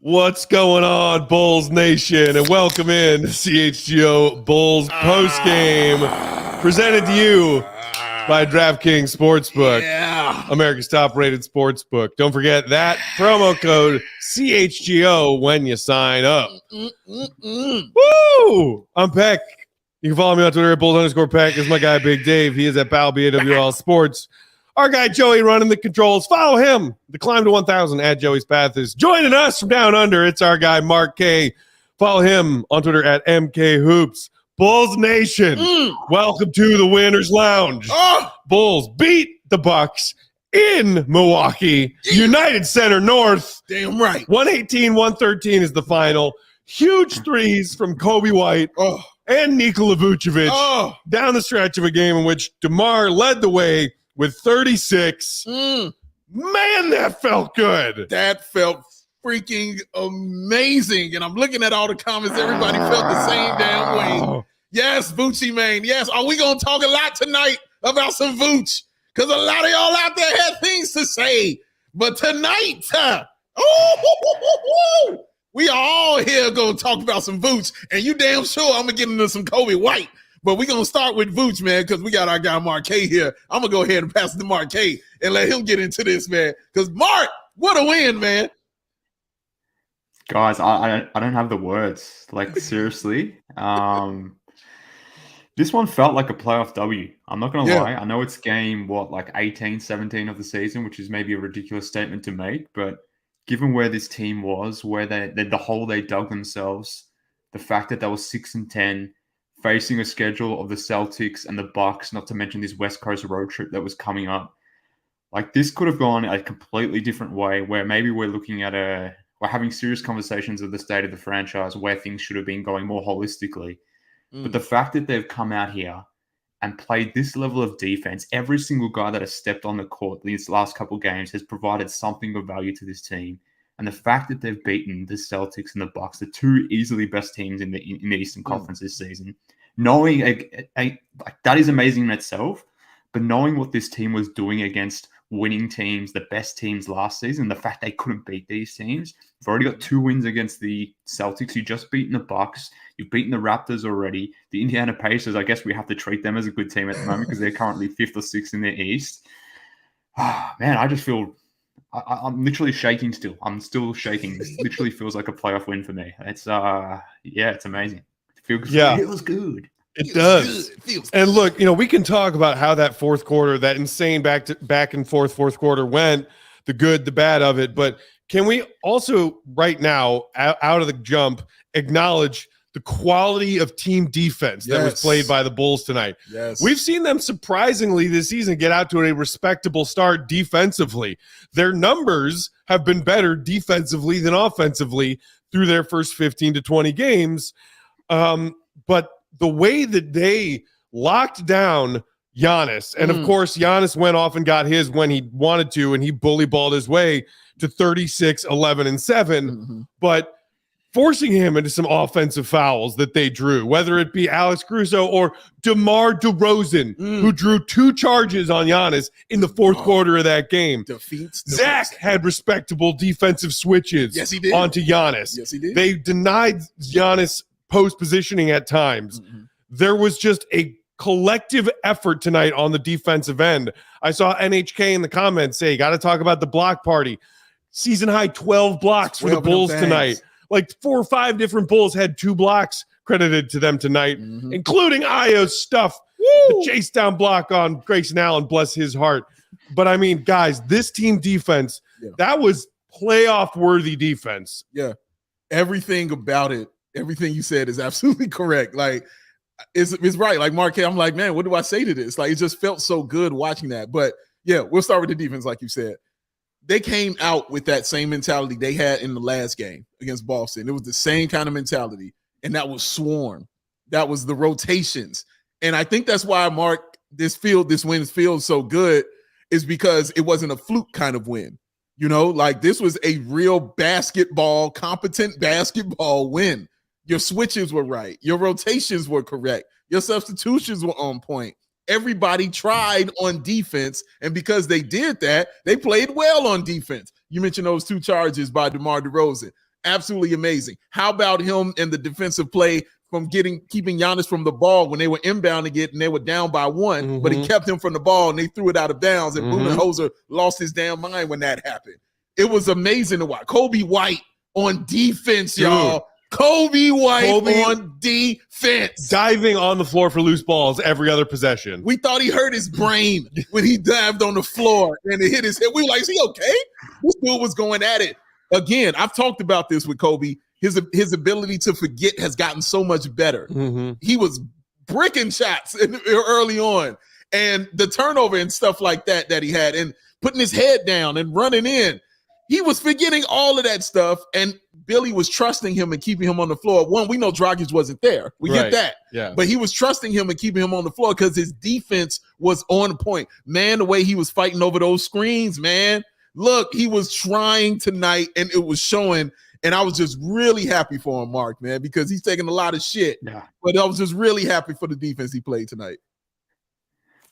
What's going on, Bulls Nation? And welcome in to CHGO Bulls Postgame, presented to you by DraftKings Sportsbook, America's top-rated sportsbook. Don't forget that promo code CHGO when you sign up. Woo! I'm Peck. You can follow me on Twitter at Bulls_Peck. This is my guy, Big Dave. He is at Pal BAWL Sports. Our guy Joey running the controls. Follow him. The climb to 1,000 at Joey's Path is joining us from down under. It's our guy Mark K. Follow him on Twitter at MK Hoops. Bulls Nation, welcome to the Winners Lounge. Bulls beat the Bucks in Milwaukee, United Center North. Damn right. 118-113 is the final. Huge threes from Coby White and Nikola Vucevic down the stretch of a game in which DeMar led the way with 36. Man, that felt good. That felt freaking amazing. And I'm looking at all the comments. Everybody felt the same damn way. Yes, Vucci, man. Yes. Are we going to talk a lot tonight about some Vooch? Because a lot of y'all out there had things to say. But tonight, we are all here going to talk about some Vooch. And you damn sure I'm going to get into some Coby White. But we're going to start with Vooch, man, because we got our guy Mark K here. I'm going to go ahead and pass it to Mark K and let him get into this, man. Because, Mark, what a win, man. Guys, I don't have the words. Like, seriously. This one felt like a playoff W. I'm not going to lie. I know it's game, 18, 17 of the season, which is maybe a ridiculous statement to make. But given where this team was, where the hole they dug themselves, the fact that they were 6-10, facing a schedule of the Celtics and the Bucks, not to mention this West Coast road trip that was coming up. Like, this could have gone a completely different way, where maybe we're looking at we're having serious conversations of the state of the franchise, where things should have been going more holistically. But the fact that they've come out here and played this level of defense, every single guy that has stepped on the court these last couple of games has provided something of value to this team. And the fact that they've beaten the Celtics and the Bucks, the two easily best teams in the Eastern Conference this season, knowing that is amazing in itself, but knowing what this team was doing against winning teams, the best teams last season, the fact they couldn't beat these teams. You've already got 2 wins against the Celtics. You just beaten the Bucks. You've beaten the Raptors already. The Indiana Pacers, I guess we have to treat them as a good team at the moment because they're currently 5th or 6th in the East. Man, I just feel... I'm literally shaking still. I'm still shaking. This literally feels like a playoff win for me. It's it's amazing. It feels good. It does. And look, we can talk about how that fourth quarter, that insane back and forth fourth quarter went, the good, the bad of it. But can we also right now, out of the jump, acknowledge the quality of team defense that was played by the Bulls tonight? Yes. We've seen them surprisingly this season get out to a respectable start defensively. Their numbers have been better defensively than offensively through their first 15 to 20 games. But the way that they locked down Giannis, and of course Giannis went off and got his when he wanted to, and he bully balled his way to 36, 11, and 7. But forcing him into some offensive fouls that they drew, whether it be Alex Caruso or DeMar DeRozan, who drew 2 charges on Giannis in the fourth quarter of that game. Zach had respectable defensive switches onto Giannis. Yes, he did. They denied Giannis post positioning at times. There was just a collective effort tonight on the defensive end. I saw NHK in the comments say, got to talk about the block party. Season high 12 blocks for the Bulls tonight. Like 4 or 5 different Bulls had 2 blocks credited to them tonight, including Ayo's stuff, the chase down block on Grayson Allen, bless his heart. But I mean, guys, this team defense, that was playoff worthy defense. Yeah. Everything about it, everything you said is absolutely correct. Like, it's right. Like, Mark, I'm like, man, what do I say to this? Like, it just felt so good watching that. But Yeah, we'll start with the defense, like you said. They came out with that same mentality they had in the last game against Boston. It was the same kind of mentality, and that was swarm. That was the rotations. And I think that's why, Mark, this win feels so good, is because it wasn't a fluke kind of win. You know, like this was a real competent basketball win. Your switches were right. Your rotations were correct. Your substitutions were on point. Everybody tried on defense, and because they did that, they played well on defense. You mentioned those 2 charges by DeMar DeRozan. Absolutely amazing. How about him and the defensive play from keeping Giannis from the ball when they were inbounding it and they were down by 1, but he kept him from the ball and they threw it out of bounds, and Budenholzer lost his damn mind when that happened. It was amazing to watch. Coby White on defense, y'all. Coby White on defense. Diving on the floor for loose balls every other possession. We thought he hurt his brain when he dived on the floor and it hit his head. We were like, is he okay? This dude was going at it. Again, I've talked about this with Coby. His ability to forget has gotten so much better. He was bricking shots early on. And the turnover and stuff like that he had, and putting his head down and running in. He was forgetting all of that stuff, and Billy was trusting him and keeping him on the floor. One, we know Dragic wasn't there. We get that. Yeah. But he was trusting him and keeping him on the floor because his defense was on point. Man, the way he was fighting over those screens, man. Look, he was trying tonight, and it was showing. And I was just really happy for him, Mark, man, because he's taking a lot of shit. Yeah. But I was just really happy for the defense he played tonight.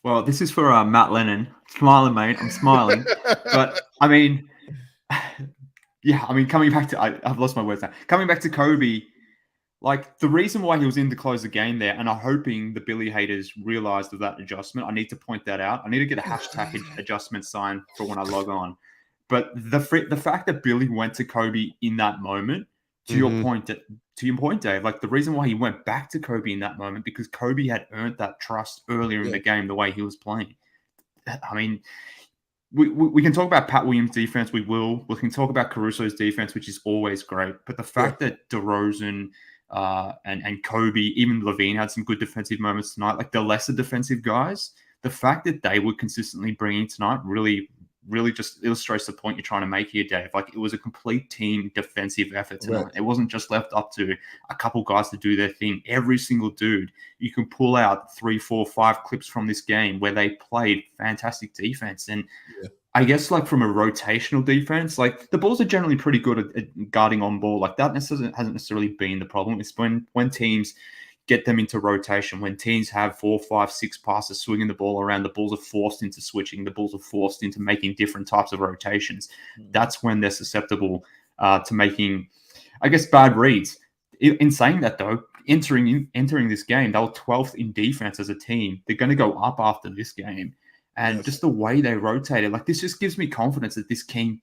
Well, this is for Matt Lennon. Smiling, mate. I'm smiling. But, I mean, yeah, I mean, coming back to, I've lost my words now. Coming back to Coby, like the reason why he was in to close the game there, and I'm hoping the Billy haters realized of that adjustment. I need to point that out. I need to get a hashtag adjustment sign for when I log on. But the fact that Billy went to Coby in that moment, to your point, Dave, like the reason why he went back to Coby in that moment, because Coby had earned that trust earlier in the game, the way he was playing. I mean, we can talk about Pat Williams' defense. We will. We can talk about Caruso's defense, which is always great. But the fact that DeRozan and Coby, even Levine had some good defensive moments tonight, like the lesser defensive guys, the fact that they were consistently bringing tonight really just illustrates the point you're trying to make here, Dave. Like it was a complete team defensive effort tonight. Right. It wasn't just left up to a couple guys to do their thing. Every single dude, you can pull out 3, 4, 5 clips from this game where they played fantastic defense. And I guess like from a rotational defense, like the Bulls are generally pretty good at guarding on ball. Like that hasn't necessarily been the problem. It's when teams get them into rotation. When teams have 4, 5, 6 passes swinging the ball around, the Bulls are forced into switching. The Bulls are forced into making different types of rotations. That's when they're susceptible to making, I guess, bad reads. In saying that, though, entering this game, they were 12th in defense as a team. They're going to go up after this game. And just the way they rotated, like this just gives me confidence that this team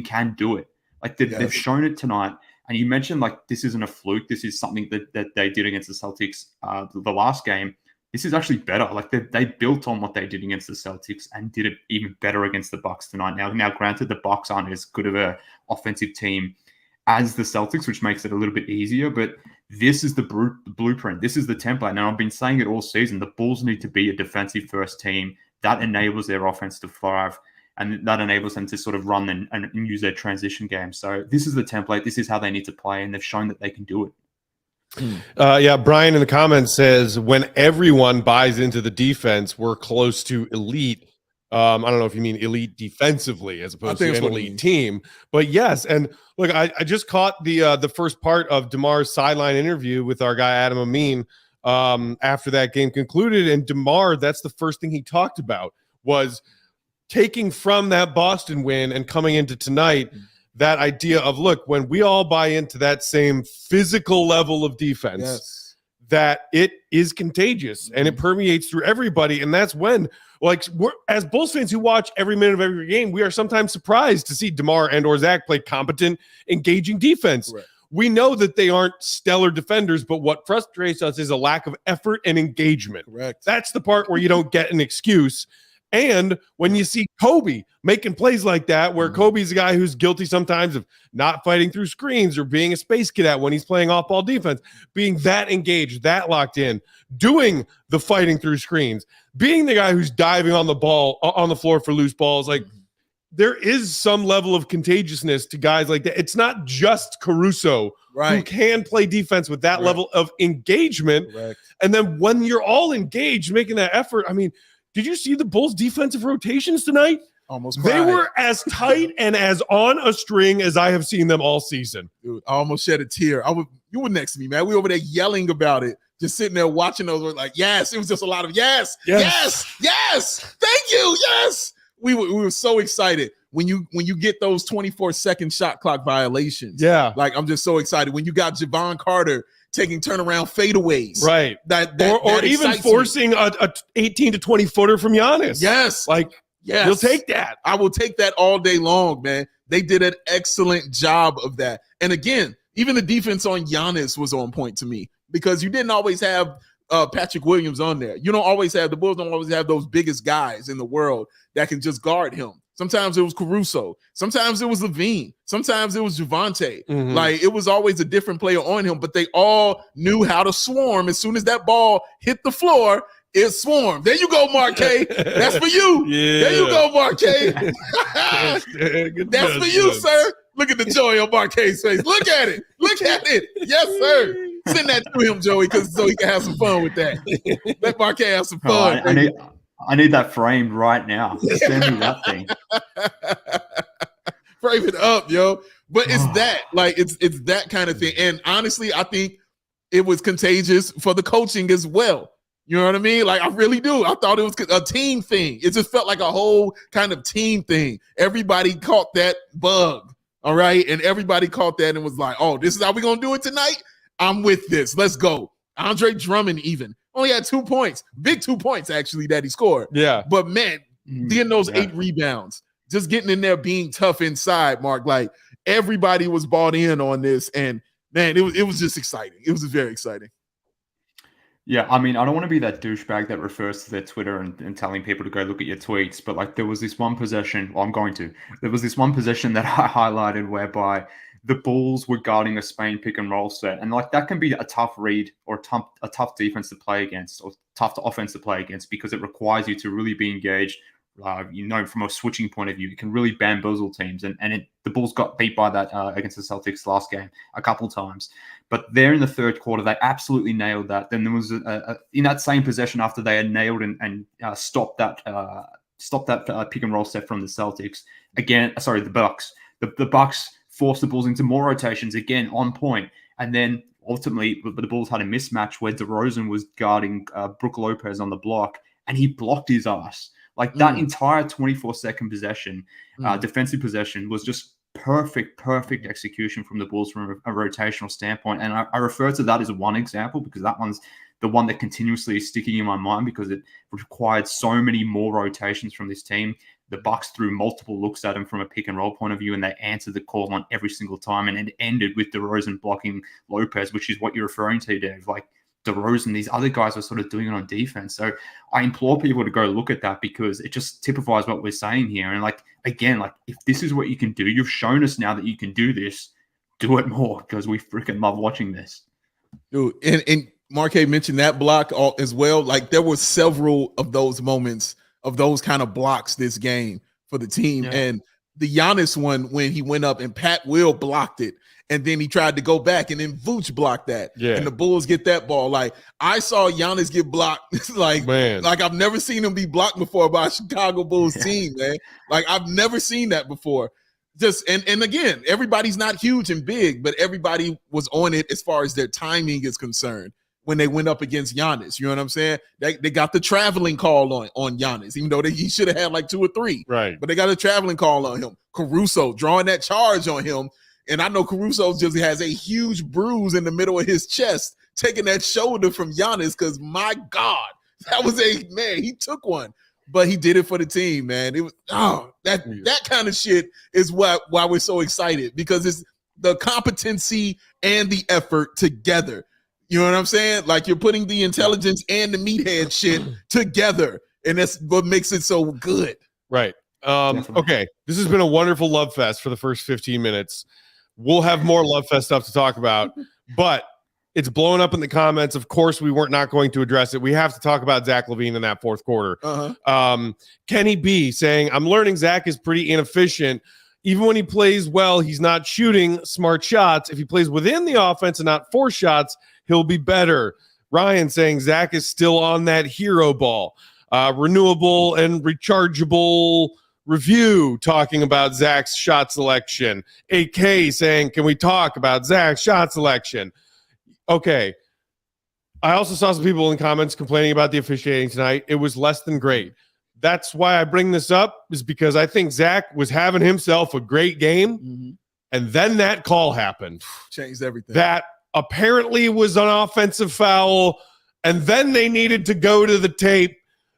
can do it. Like they've shown it tonight. And you mentioned like this isn't a fluke. This is something that they did against the Celtics the last game. This is actually better. Like they built on what they did against the Celtics and did it even better against the Bucks tonight. Now, granted, the Bucks aren't as good of an offensive team as the Celtics, which makes it a little bit easier. But this is the blueprint. This is the template. Now, I've been saying it all season. The Bulls need to be a defensive first team. That enables their offense to thrive. And that enables them to sort of run and use their transition game. So this is the template. This is how they need to play, and they've shown that they can do it. Brian in the comments says, when everyone buys into the defense, we're close to elite. I don't know if you mean elite defensively as opposed to an elite team. But yes, and look, I just caught the first part of DeMar's sideline interview with our guy Adam Amin after that game concluded. And DeMar, that's the first thing he talked about was taking from that Boston win and coming into tonight, that idea of, look, when we all buy into that same physical level of defense, that it is contagious and it permeates through everybody. And that's when, like, as Bulls fans who watch every minute of every game, we are sometimes surprised to see DeMar and or Zach play competent, engaging defense. Right. We know that they aren't stellar defenders, but what frustrates us is a lack of effort and engagement. Correct. That's the part where you don't get an excuse. And when you see Coby making plays like that, where Kobe's a guy who's guilty sometimes of not fighting through screens or being a space cadet when he's playing off-ball defense, being that engaged, that locked in, doing the fighting through screens, being the guy who's diving on the ball, on the floor for loose balls, like there is some level of contagiousness to guys like that. It's not just Caruso who can play defense with that level of engagement. And then when you're all engaged, making that effort, I mean, did you see the Bulls' defensive rotations tonight? Almost They cried. were as tight and as on a string as I have seen them all season. Dude, I almost shed a tear. You were next to me, man. We were over there yelling about it, just sitting there watching those. We're like, yes. It was just a lot of yes. Thank you, yes. We were so excited when you get those 24-second shot clock violations. Yeah, like I'm just so excited when you got Javon Carter taking turnaround fadeaways, right? Or even forcing a 18 to 20 footer from Giannis. Yes, you'll take that. I will take that all day long, man. They did an excellent job of that. And again, even the defense on Giannis was on point to me because you didn't always have Patrick Williams on there. You don't always have, the Bulls don't always have those biggest guys in the world that can just guard him. Sometimes it was Caruso. Sometimes it was Levine. Sometimes it was Javonte. Like it was always a different player on him, but they all knew how to swarm. As soon as that ball hit the floor, it swarmed. There you go, Marquez. That's for you. Yeah. There you go, Marquez. That's for you, sir. Look at the joy on Marquez's face. Look at it. Look at it. Yes, sir. Send that to him, Joey, so he can have some fun with that. Let Marquez have some fun. I need that framed right now. Send me that thing. Frame it up, yo. But it's that, like, it's that kind of thing. And honestly, I think it was contagious for the coaching as well. You know what I mean? Like, I really do. I thought it was a team thing. It just felt like a whole kind of team thing. Everybody caught that bug, all right? And everybody caught that and was like, oh, this is how we're going to do it tonight? I'm with this. Let's go. Andre Drummond even only had 2 points. Big 2 points, actually, that he scored. Yeah. But, man, getting those 8 rebounds, just getting in there, being tough inside, Mark. Like, everybody was bought in on this. And, man, it was just exciting. It was very exciting. Yeah, I mean, I don't want to be that douchebag that refers to their Twitter and telling people to go look at your tweets, but like there was this one possession, there was this one possession that I highlighted whereby the Bulls were guarding a Spain pick and roll set. And like that can be a tough read or a tough defense to play against or tough offense to play against because it requires you to really be engaged. From a switching point of view, it can really bamboozle teams. And the Bulls got beat by that against the Celtics last game a couple times. But there in the third quarter, they absolutely nailed that. Then there was in that same possession after they had nailed and stopped that pick and roll set from the Celtics. The Bucks. The Bucks forced the Bulls into more rotations again on point. And then ultimately, the Bulls had a mismatch where DeRozan was guarding Brook Lopez on the block, and he blocked his ass. Like that entire 24-second possession, defensive possession was just perfect execution from the Bulls from a rotational standpoint. And I refer to that as one example because that one's the one that continuously is sticking in my mind because it required so many more rotations from this team. The Bucks threw multiple looks at him from a pick and roll point of view, and they answered the call on every single time. And it ended with DeRozan blocking Lopez, which is what you're referring to, Dave. Like DeRozan, these other guys are sort of doing it on defense. So I implore people to go look at that because it just typifies what we're saying here. And like, again, like if this is what you can do, you've shown us now that you can do this, do it more because we freaking love watching this. Dude, and Marquez mentioned that block as well. Like there were several of those moments of those kind of blocks this game for the team. Yeah. And the Giannis one, when he went up and Pat Will blocked it, and then he tried to go back, and then Vooch blocked that. Yeah. And the Bulls get that ball. Like, I saw Giannis get blocked. like I've never seen him be blocked before by a Chicago Bulls team, man. Like, I've never seen that before. And again, everybody's not huge and big, but everybody was on it as far as their timing is concerned when they went up against Giannis. You know what I'm saying? They got the traveling call on Giannis, even though he should have had like 2 or 3. Right. But they got a traveling call on him. Caruso drawing that charge on him. And I know Caruso just has a huge bruise in the middle of his chest, taking that shoulder from Giannis because, my God, that was he took one. But he did it for the team, man. It was that kind of shit is why we're so excited because it's the competency and the effort together. You know what I'm saying? Like you're putting the intelligence and the meathead shit together. And that's what makes it so good. Right. Okay. This has been a wonderful love fest for the first 15 minutes. We'll have more love fest stuff to talk about, but it's blowing up in the comments. Of course, we weren't not going to address it. We have to talk about Zach LaVine in that fourth quarter. Kenny B saying, I'm learning Zach is pretty inefficient. Even when he plays well, he's not shooting smart shots. If he plays within the offense and not force shots, he'll be better. Ryan saying Zach is still on that hero ball. Renewable and rechargeable review talking about Zach's shot selection. AK saying, can we talk about Zach's shot selection? Okay. I also saw some people in comments complaining about the officiating tonight. It was less than great. That's why I bring this up, is because I think Zach was having himself a great game, and then that call happened. Changed everything. That apparently was an offensive foul, and then they needed to go to the tape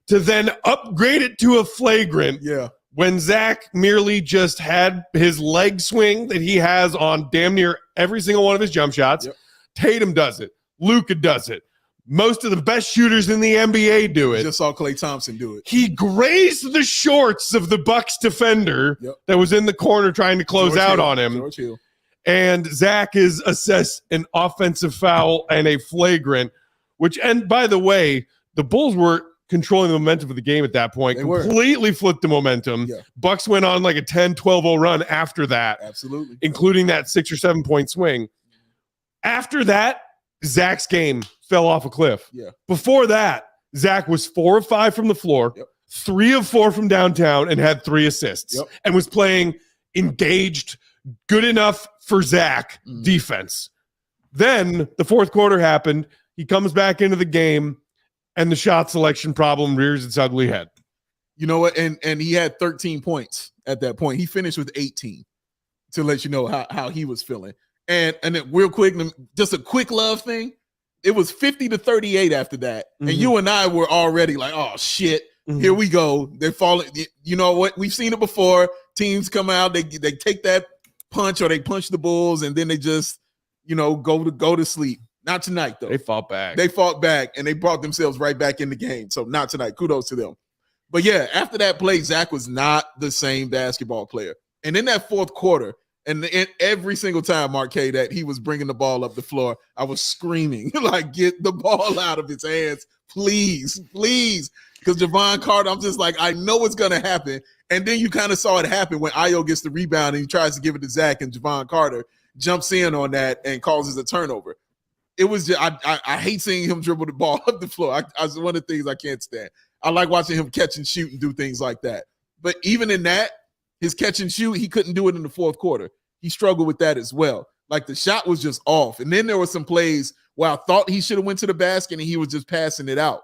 to then upgrade it to a flagrant. Yeah. When Zach merely just had his leg swing that he has on damn near every single one of his jump shots. Yep. Tatum does it. Luka does it. Most of the best shooters in the NBA do it. Just saw Klay Thompson do it. He grazed the shorts of the Bucks defender that was in the corner trying to close out on him. George Hill. And Zach is assessed an offensive foul and a flagrant, and by the way, the Bulls were controlling the momentum of the game at that point. Completely flipped the momentum. Yeah. Bucks went on like a 10-12-0 run after that. Absolutely. Including that 6 or 7 point swing. After that, Zach's game fell off a cliff. Yeah. Before that, Zach was 4 of 5 from the floor, 3 of 4 from downtown, and had 3 assists, and was playing engaged, good enough for Zach defense. Then the fourth quarter happened. He comes back into the game, and the shot selection problem rears its ugly head. You know what? And he had 13 points at that point. He finished with 18 to let you know how he was feeling. And then real quick, just a quick love thing. It was 50-38 after that. And you and I were already like, oh, shit, here we go. They're falling. You know what? We've seen it before. Teams come out, they take that punch or they punch the Bulls, and then they just, go to sleep. Not tonight, though. They fought back. They fought back, and they brought themselves right back in the game. So not tonight. Kudos to them. But, yeah, after that play, Zach was not the same basketball player. And in that fourth quarter, and every single time, Marquet, that he was bringing the ball up the floor, I was screaming, like, get the ball out of his hands, please, please. Because Javon Carter, I'm just like, I know it's going to happen. And then you kind of saw it happen when Ayo gets the rebound and he tries to give it to Zach, and Javon Carter jumps in on that and causes a turnover. It was just, I hate seeing him dribble the ball up the floor. It's one of the things I can't stand. I like watching him catch and shoot and do things like that. But even in that, his catch and shoot, he couldn't do it in the fourth quarter. He struggled with that as well. Like, the shot was just off. And then there were some plays where I thought he should have went to the basket and he was just passing it out.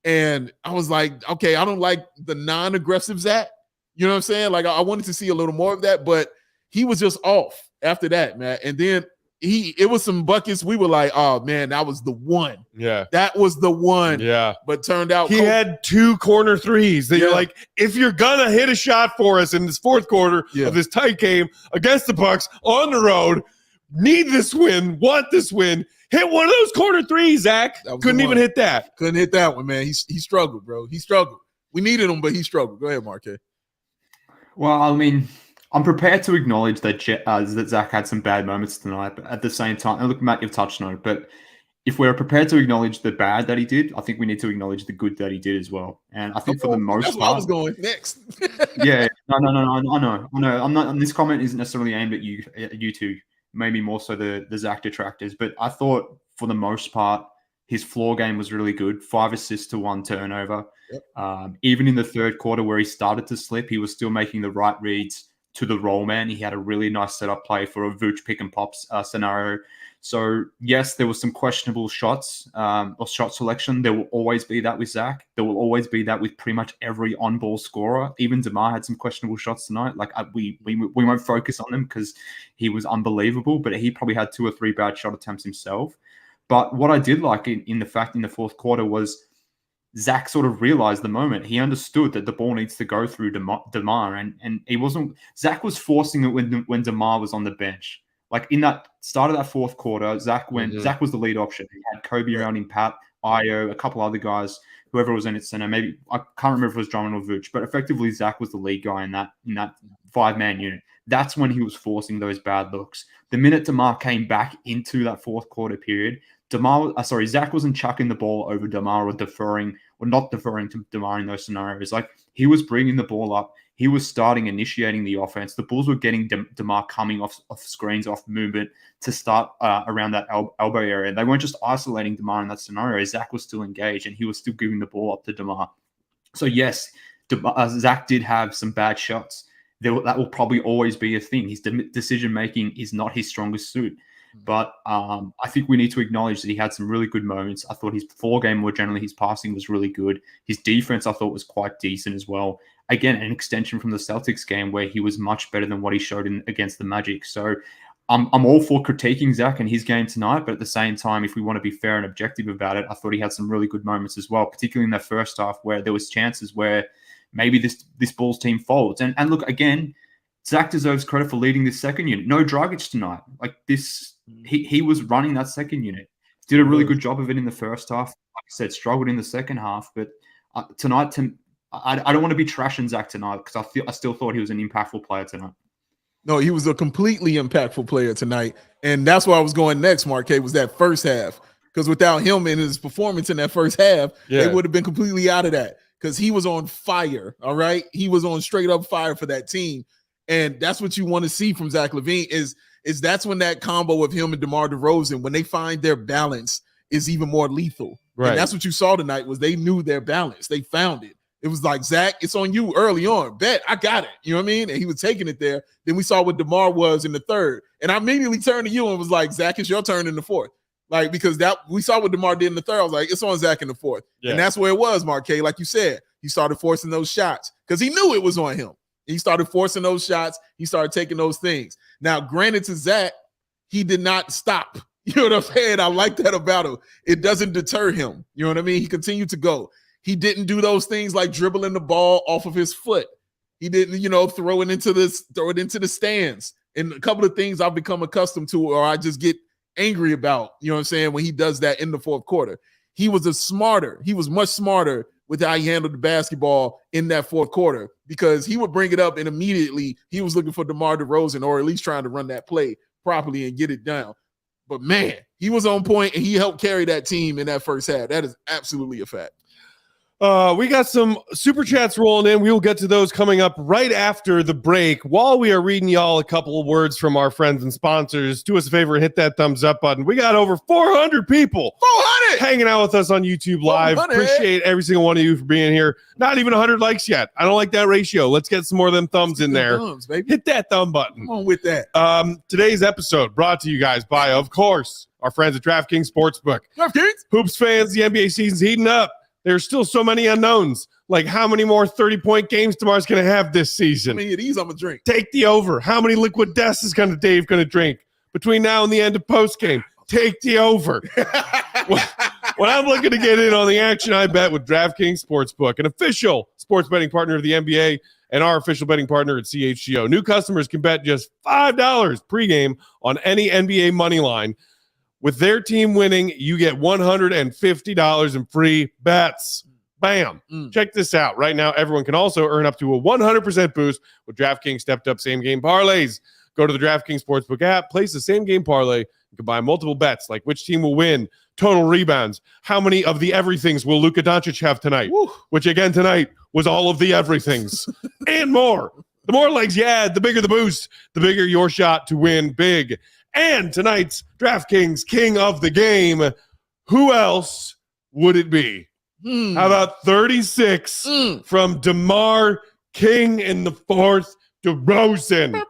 And I was like, okay, I don't like the non-aggressive Zach. You know what I'm saying? Like, I wanted to see a little more of that, but he was just off after that, man. And then it was some buckets. We were like, oh man, that was the one. Yeah. That was the one. Yeah. But turned out he had 2 corner threes that you're like, if you're gonna hit a shot for us in this fourth quarter of this tight game against the Bucks on the road, need this win, want this win, hit one of those corner threes, Zach. Couldn't even hit that. Couldn't hit that one, man. He struggled, bro. He struggled. We needed him, but he struggled. Go ahead, Marquez. Well, I mean, I'm prepared to acknowledge that Zach had some bad moments tonight, but at the same time, and look, Matt, you've touched on it, but if we're prepared to acknowledge the bad that he did, I think we need to acknowledge the good that he did as well. And I think for the most part, that's where I was going next. Yeah, no, I know. I'm not. And this comment isn't necessarily aimed at you two. Maybe more so the Zach detractors. But I thought for the most part, his floor game was really good. 5 assists to 1 turnover. Yep. Even in the third quarter where he started to slip, he was still making the right reads to the roll man. He had a really nice setup play for a Vooch pick and pops scenario. So yes, there was some questionable shots or shot selection. There will always be that with Zach. There will always be that with pretty much every on-ball scorer. Even DeMar had some questionable shots tonight. Like we won't focus on them because he was unbelievable, but he probably had 2 or 3 bad shot attempts himself. But what I did like in the fourth quarter was Zach sort of realized the moment. He understood that the ball needs to go through DeMar, and he wasn't. Zach was forcing it when DeMar was on the bench. Like in that start of that fourth quarter, Zach was the lead option. He had Coby around him, Pat, Ayo, a couple other guys whoever was in its center. Maybe I can't remember if it was Drummond or Vooch, but effectively Zach was the lead guy in that 5-man unit. That's when he was forcing those bad looks. The minute DeMar came back into that fourth quarter period, Zach wasn't chucking the ball over DeMar or not deferring to DeMar in those scenarios. Like, he was bringing the ball up. He was initiating the offense. The Bulls were getting DeMar coming off screens, off movement to start around that elbow area. They weren't just isolating DeMar in that scenario. Zach was still engaged, and he was still giving the ball up to DeMar. So yes, Zach did have some bad shots. That will probably always be a thing. His decision-making is not his strongest suit. But I think we need to acknowledge that he had some really good moments. I thought his game, more generally, his passing was really good. His defense, I thought, was quite decent as well. Again, an extension from the Celtics game where he was much better than what he showed against the Magic. So I'm all for critiquing Zach and his game tonight, but at the same time, if we want to be fair and objective about it, I thought he had some really good moments as well, particularly in that first half where there was chances where maybe this Bulls team folds. And look, again, Zach deserves credit for leading this second unit. No Dragic tonight. Like this, he was running that second unit. Did a really good job of it in the first half. Like I said, struggled in the second half. But tonight, I don't want to be trashing Zach tonight because I still thought he was an impactful player tonight. No, he was a completely impactful player tonight. And that's where I was going next, Marquez, was that first half. Because without him and his performance in that first half, they would have been completely out of that. Because he was on fire, all right? He was on straight up fire for that team. And that's what you want to see from Zach LaVine is that's when that combo of him and DeMar DeRozan, when they find their balance, is even more lethal. Right. And that's what you saw tonight was they knew their balance. They found it. It was like, Zach, it's on you early on. Bet, I got it. You know what I mean? And he was taking it there. Then we saw what DeMar was in the third. And I immediately turned to you and was like, Zach, it's your turn in the fourth. Like, because we saw what DeMar did in the third. I was like, it's on Zach in the fourth. Yeah. And that's where it was, Marquez. Like you said, he started forcing those shots because he knew it was on him. He started forcing those shots. He started taking those things. Now, granted to Zach, he did not stop. You know what I'm saying? I like that about him. It doesn't deter him. You know what I mean? He continued to go. He didn't do those things like dribbling the ball off of his foot. He didn't, throw it into the stands. And a couple of things I've become accustomed to or I just get angry about, you know what I'm saying, when he does that in the fourth quarter. He was much smarter with how he handled the basketball in that fourth quarter because he would bring it up and immediately he was looking for DeMar DeRozan or at least trying to run that play properly and get it down. But, man, he was on point and he helped carry that team in that first half. That is absolutely a fact. We got some super chats rolling in. We will get to those coming up right after the break. While we are reading y'all a couple of words from our friends and sponsors, do us a favor and hit that thumbs up button. We got over 400 people 400 hanging out with us on YouTube Live. 400. Appreciate every single one of you for being here. Not even 100 likes yet. I don't like that ratio. Let's get some more of them thumbs in there. Thumbs, baby. Hit that thumb button. Come on with that. Today's episode brought to you guys by, of course, our friends at DraftKings Sportsbook. DraftKings. Hoops fans, the NBA season's heating up. There's still so many unknowns. Like how many more 30-point games DeMar's going to have this season? How many of these I'm going to drink? Take the over. How many liquid deaths is Dave going to drink between now and the end of postgame? Take the over. When I'm looking to get in on the action, I bet with DraftKings Sportsbook, an official sports betting partner of the NBA and our official betting partner at CHGO. New customers can bet just $5 pregame on any NBA money line. With their team winning, you get $150 in free bets. Bam. Check this out. Right now, everyone can also earn up to a 100% boost with DraftKings stepped-up same-game parlays. Go to the DraftKings Sportsbook app, place the same-game parlay, and combine multiple bets like which team will win, total rebounds, how many of the everythings will Luka Doncic have tonight, which, again, tonight was all of the everythings, and more. The more legs you add, the bigger the boost, the bigger your shot to win big. And tonight's DraftKings King of the Game, who else would it be? How about 36 from DeMar King in the fourth, DeRozan.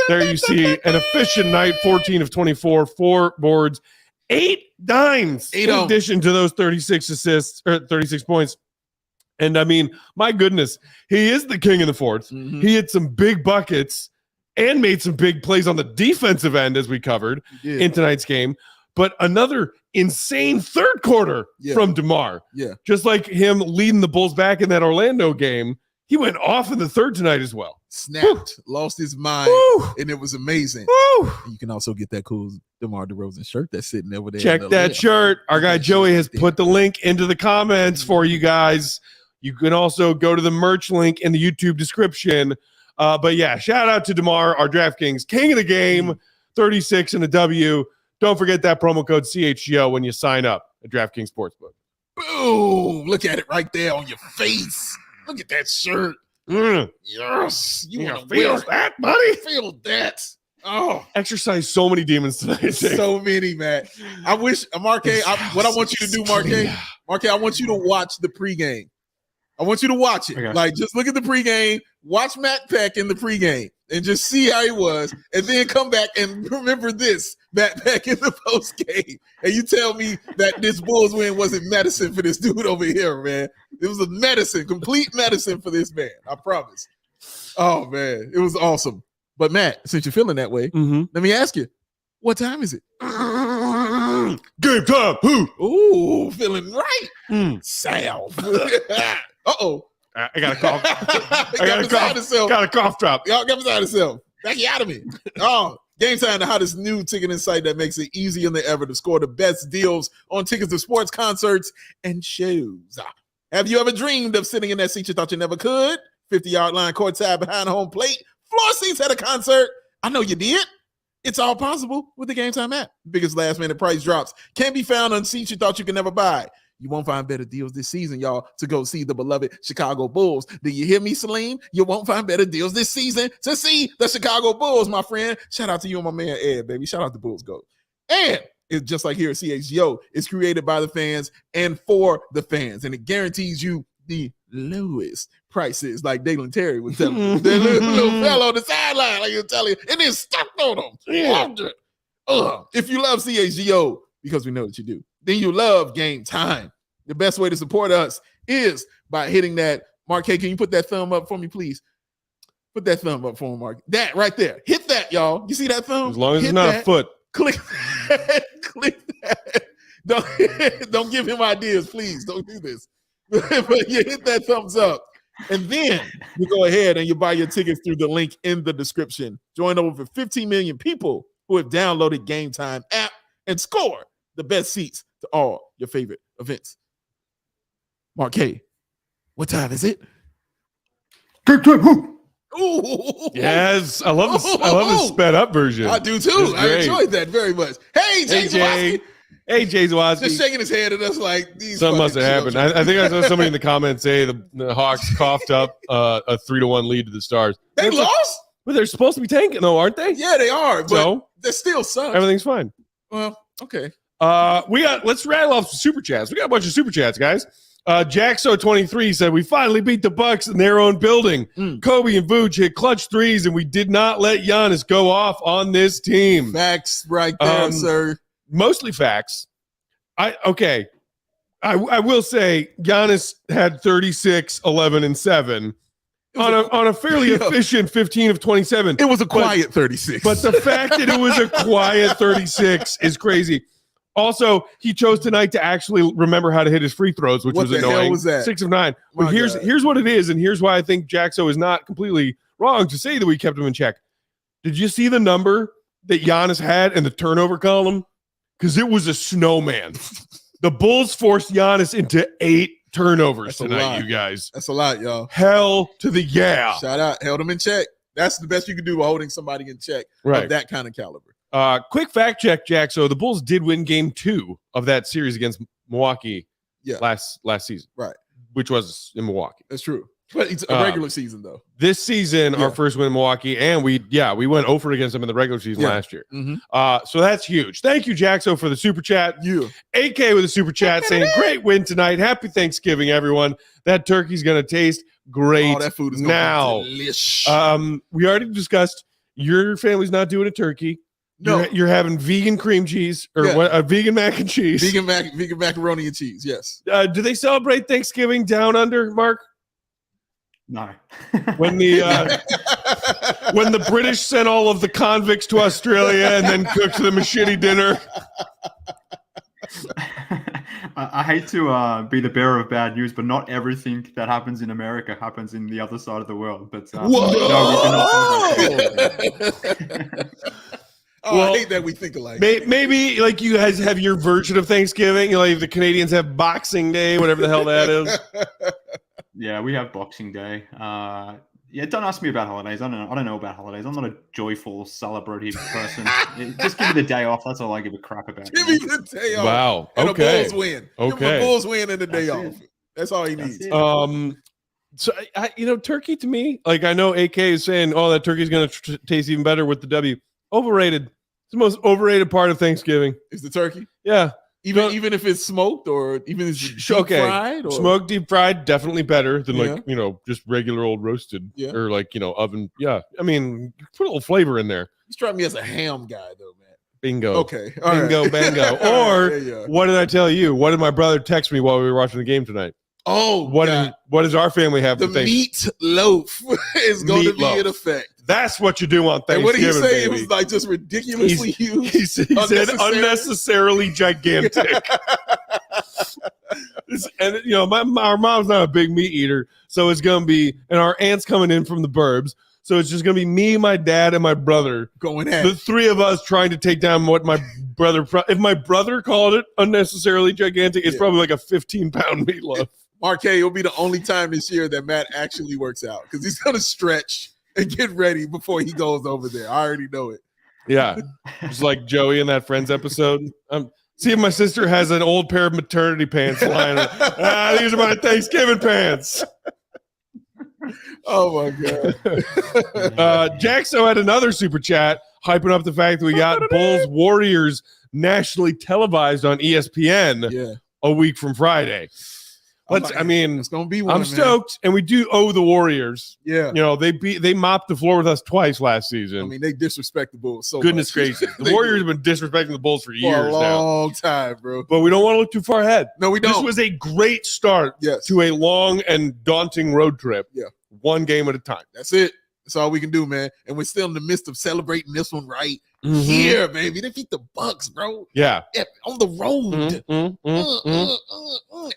There you see an efficient night, 14 of 24, 4 boards, 8 dimes in addition to those 36 assists, or 36 points. And I mean, my goodness, he is the king in the fourth. He hit some big buckets and made some big plays on the defensive end, as we covered in tonight's game. But another insane third quarter from DeMar. Yeah. Just like him leading the Bulls back in that Orlando game, He went off in the third tonight as well. Snapped, lost his mind, and it was amazing. And you can also get that cool DeMar DeRozan shirt that's sitting over there. Check that shirt. Our guy Joey has put the link into the comments for you guys. You can also go to the merch link in the YouTube description. But yeah, shout out to DeMar, our DraftKings king of the game, 36 and a W. Don't forget that promo code CHGO when you sign up at DraftKings Sportsbook. Boom! Look at it right there on your face. Look at that shirt. Yes. You want to feel that, buddy? Feel that. Oh. Exercise so many demons tonight. So many, man. I wish, Marquez, what I want you to do, Marquez, I want you to watch the pregame. I want you to watch it. Okay. Like, just look at the pregame, watch Matt Peck in the pregame, and just see how he was, and then come back and remember this, Matt Peck in the postgame. And you tell me that this Bulls win wasn't medicine for this dude over here, man. It was a medicine, complete medicine for this man. I promise. Oh, man. It was awesome. But, Matt, since you're feeling that way, let me ask you, what time is it? Game time. Ooh, feeling right. Sal. Uh-oh. I got a cough. Got a cough drop. Y'all got beside himself. Back you out of me. Oh, Game Time, the hottest new ticketing site that makes it easier than ever to score the best deals on tickets to sports, concerts, and shows. Have you ever dreamed of sitting in that seat you thought you never could? 50-yard line courtside behind home plate, floor seats at a concert. I know you did. It's all possible with the Game Time app. Biggest last-minute price drops can be found on seats you thought you could never buy. You won't find better deals this season, y'all, to go see the beloved Chicago Bulls. Do you hear me, Salim? You won't find better deals this season to see the Chicago Bulls, my friend. Shout out to you and my man, Ed, baby. Shout out to Bulls Go. And it's just like here at CHGO. It's created by the fans and for the fans, and it guarantees you the lowest prices, like Dalen Terry was telling you. That little fellow on the sideline, like you're telling you, and then stuck on them. Yeah. If you love CHGO, because we know that you do, then you love Game Time. The best way to support us is by hitting that. Mark, hey, can you put that thumb up for me, please? Put that thumb up for me, Mark. That right there. Hit that, y'all. You see that thumb? As long as it's not a foot. Click that. Click that. Don't give him ideas, please. Don't do this. But you hit that thumbs up. And then you go ahead and you buy your tickets through the link in the description. Join over 15 million people who have downloaded Game Time app and score the best seats to all your favorite events. Mark K, what time is it? Ooh. Yes, I love the sped up version. I do too. I enjoyed that very much. Hey, Jay. Hey, Jay Zawaski. Just shaking his head at us like these. Something must have happened. I think I saw somebody in the comments say the Hawks coughed up a 3-1 lead to the Stars. They lost? But they're supposed to be tanking, though, aren't they? Yeah, they are. But they still suck. Everything's fine. Well, okay. Let's rattle off some super chats. We got a bunch of super chats, guys. Jaxo23 said, we finally beat the Bucks in their own building. Coby and Vooch hit clutch threes, and we did not let Giannis go off on this team. Facts right there, sir. Mostly facts. I will say Giannis had 36, 11, and 7 on a fairly efficient 15 of 27. It was a quiet 36. But the fact that it was a quiet 36 is crazy. Also, he chose tonight to actually remember how to hit his free throws, which was annoying. What the hell was that? 6 of 9. But here's what it is, and here's why I think Jaxo is not completely wrong to say that we kept him in check. Did you see the number that Giannis had in the turnover column? Because it was a snowman. The Bulls forced Giannis into 8 turnovers tonight, you guys. That's a lot, y'all. Hell to the yeah. Shout out. Held him in check. That's the best you can do, holding somebody in check of that kind of caliber. Quick fact check, Jack. So the Bulls did win game 2 of that series against Milwaukee last season. Right. Which was in Milwaukee. That's true. But it's a regular season, though. This season, our first win in Milwaukee, and we went over against them in the regular season last year. So that's huge. Thank you, Jaxo, for the super chat. AK with a super chat saying, great win tonight. Happy Thanksgiving, everyone. That turkey's going to taste great. Oh, that food is going to be delicious. We already discussed your family's not doing a turkey. No, you're having vegan cream cheese or vegan mac and cheese. Vegan macaroni and cheese, yes. Do they celebrate Thanksgiving down under, Mark? No. When the British sent all of the convicts to Australia and then cooked them a shitty dinner. I hate to be the bearer of bad news, but not everything that happens in America happens in the other side of the world. But no, we do not celebrate. I hate that we think alike. Maybe like you guys have your version of Thanksgiving. Like the Canadians have Boxing Day, whatever the hell that is. Yeah, we have Boxing Day. Don't ask me about holidays. I don't know about holidays. I'm not a joyful, celebrative person. Just give me the day off. That's all I give a crap about. Give me the day off. Wow. And okay. the Bulls win. Okay. Give the Bulls win and the day off. That's all he needs. So turkey to me, like I know AK is saying, "Oh, that turkey's going to taste even better with the W." Overrated. It's the most overrated part of Thanksgiving. Is the turkey? Yeah. Even if it's smoked or even if it's deep fried? Or? Smoked, deep fried, definitely better than just regular old roasted or oven. Yeah. I mean, put a little flavor in there. You strike me as a ham guy though, man. Bingo. Okay. All Bingo, right. Bango. Or what did I tell you? What did my brother text me while we were watching the game tonight? Oh, what does our family have? The meat loaf is going to be in effect. That's what you do on Thanksgiving. And what did he say? Baby. It was like just ridiculously huge. He said unnecessarily gigantic. And our mom's not a big meat eater, so it's gonna be, and our aunt's coming in from the burbs, so it's just gonna be me, my dad, and my brother going at the three of us trying to take down what my brother. If my brother called it unnecessarily gigantic, it's probably like a 15-pound meatloaf. Mark, it'll be the only time this year that Matt actually works out because he's gonna stretch and get ready before he goes over there. I already know it. Yeah. Just like Joey in that Friends episode. See if my sister has an old pair of maternity pants lying. These are my Thanksgiving pants. Oh, my God. Jaxo had another super chat hyping up the fact that we got Bulls Warriors nationally televised on ESPN a week from Friday. It's gonna be one. I'm stoked, and we do owe the Warriors. Yeah, they mopped the floor with us twice last season. I mean, they disrespect the Bulls so goodness much. gracious. The Warriors have been disrespecting the Bulls for years now. For a long time, bro. But we don't want to look too far ahead. No, we don't. This was a great start to a long and daunting road trip. Yeah, one game at a time. That's it. That's all we can do, man. And we're still in the midst of celebrating this one right here, baby. They beat the Bucks, bro. Yeah. On the road.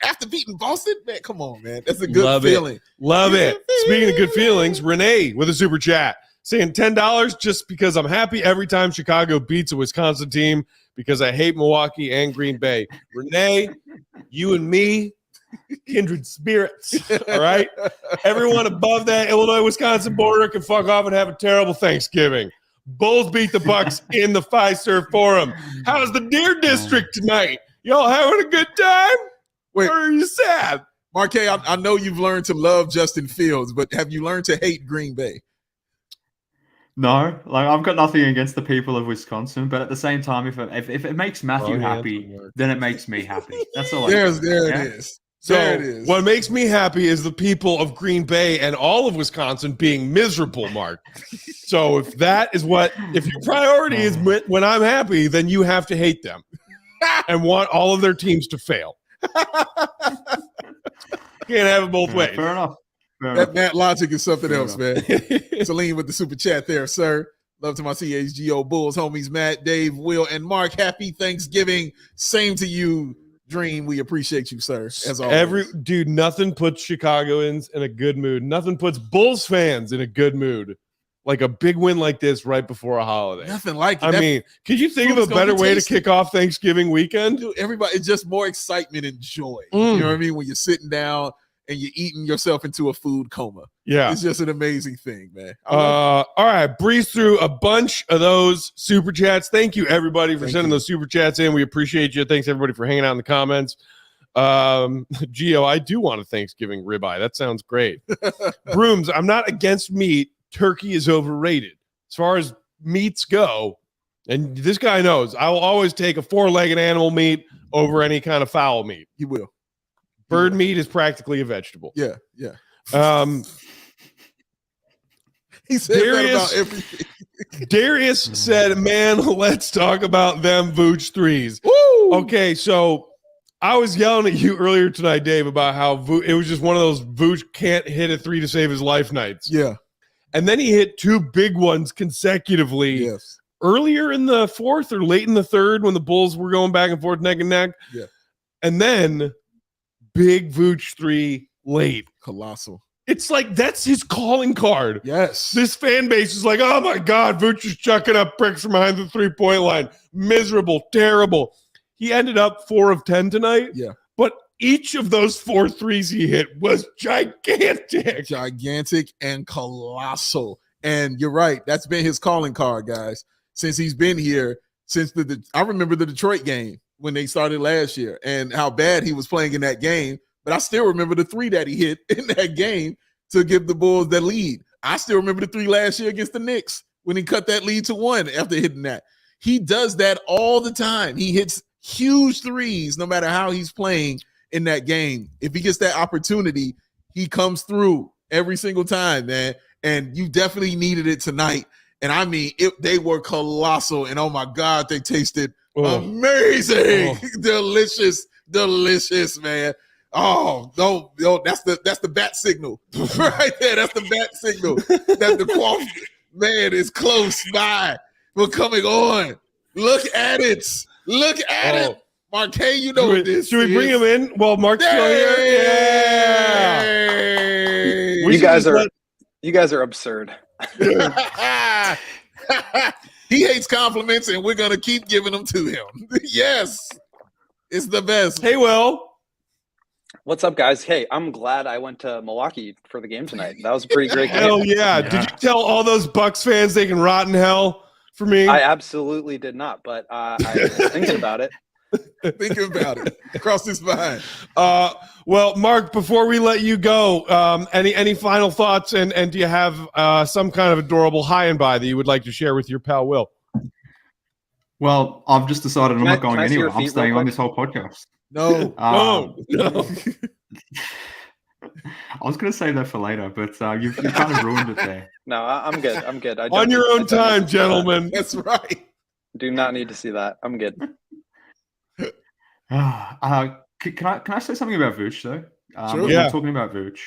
After beating Boston, man, come on, man. That's a good feeling. Love it. Speaking of good feelings, Renee with a super chat saying $10 just because I'm happy every time Chicago beats a Wisconsin team because I hate Milwaukee and Green Bay. Renee, you and me, kindred spirits. All right. Everyone above that Illinois-Wisconsin border can fuck off and have a terrible Thanksgiving. Bulls beat the Bucks in the Fiserv Forum. How's the Deer District tonight? Y'all having a good time? Wait, or are you sad? Marquez, I know you've learned to love Justin Fields, but have you learned to hate Green Bay? No, like I've got nothing against the people of Wisconsin, but at the same time, if it makes Matthew happy, then it makes me happy. That's all. There it is. So there it is. What makes me happy is the people of Green Bay and all of Wisconsin being miserable, Mark. So if your priority is when I'm happy, then you have to hate them and want all of their teams to fail. Can't have it both ways. Fair enough. That logic is something else, man. Celine with the super chat there, sir. Love to my CHGO Bulls homies, Matt, Dave, Will, and Mark. Happy Thanksgiving. Same to you, Dream. We appreciate you, sir. As always. Nothing puts Chicagoans in a good mood. Nothing puts Bulls fans in a good mood like a big win like this right before a holiday. Nothing like it. I mean, could you think of a better way to kick off Thanksgiving weekend? Dude, everybody, it's just more excitement and joy. You know what I mean? When you're sitting down and you're eating yourself into a food coma. Yeah. It's just an amazing thing, man. All right. Breeze through a bunch of those super chats. Thank you, everybody, for sending those super chats in. We appreciate you. Thanks, everybody, for hanging out in the comments. Gio, I do want a Thanksgiving ribeye. That sounds great. Brooms, I'm not against meat. Turkey is overrated. As far as meats go, and this guy knows, I will always take a 4-legged animal meat over any kind of fowl meat. You will. Bird meat is practically a vegetable. Yeah. He said that about everything. Darius said, man, let's talk about them Vooch threes. Woo! Okay, so I was yelling at you earlier tonight, Dave, about how it was just one of those Vooch can't hit a 3 to save his life nights. Yeah. And then he hit 2 big ones consecutively. Yes. Earlier in the fourth or late in the third when the Bulls were going back and forth neck and neck. Yeah. and then big Vooch 3 late. Colossal. It's like that's his calling card. Yes. This fan base is like, oh my God, Vooch is chucking up bricks from behind the 3-point line. Miserable, terrible. He ended up 4 of 10 tonight. Yeah. But each of those 4 threes he hit was gigantic. Gigantic and colossal. And you're right. That's been his calling card, guys, since he's been here. Since I remember the Detroit game when they started last year and how bad he was playing in that game. But I still remember the 3 that he hit in that game to give the Bulls that lead. I still remember the 3 last year against the Knicks when he cut that lead to 1 after hitting that. He does that all the time. He hits huge threes no matter how he's playing in that game. If he gets that opportunity, he comes through every single time, man. And you definitely needed it tonight. And I mean, they were colossal. And oh my God, they tasted amazing. Delicious, man. Oh, no, that's the bat signal right there. That's the bat signal that the quality man is close by. We're coming on. Look at it. Marquez, you know what this is. Should we bring him in while Mark's still here? Yeah. You guys are absurd. He hates compliments, and we're going to keep giving them to him. Yes. It's the best. Hey, Will. What's up, guys? Hey, I'm glad I went to Milwaukee for the game tonight. That was a pretty great game. Hell yeah. Did you tell all those Bucks fans they can rot in hell for me? I absolutely did not, but I was thinking about it. Thinking about it. Across his mind. Well, Mark, before we let you go, any final thoughts, and do you have some kind of adorable high and by that you would like to share with your pal Will? Well, I've just decided I'm not going anywhere. I'm feet staying real on quick? this whole podcast. No. I was going to save that for later, but you've kind of ruined it there. No, I'm good. I'm good. On your own time, gentlemen. That's right. Do not need to see that. I'm good. Can I say something about Vooch, though? Sure. We're talking about Vooch,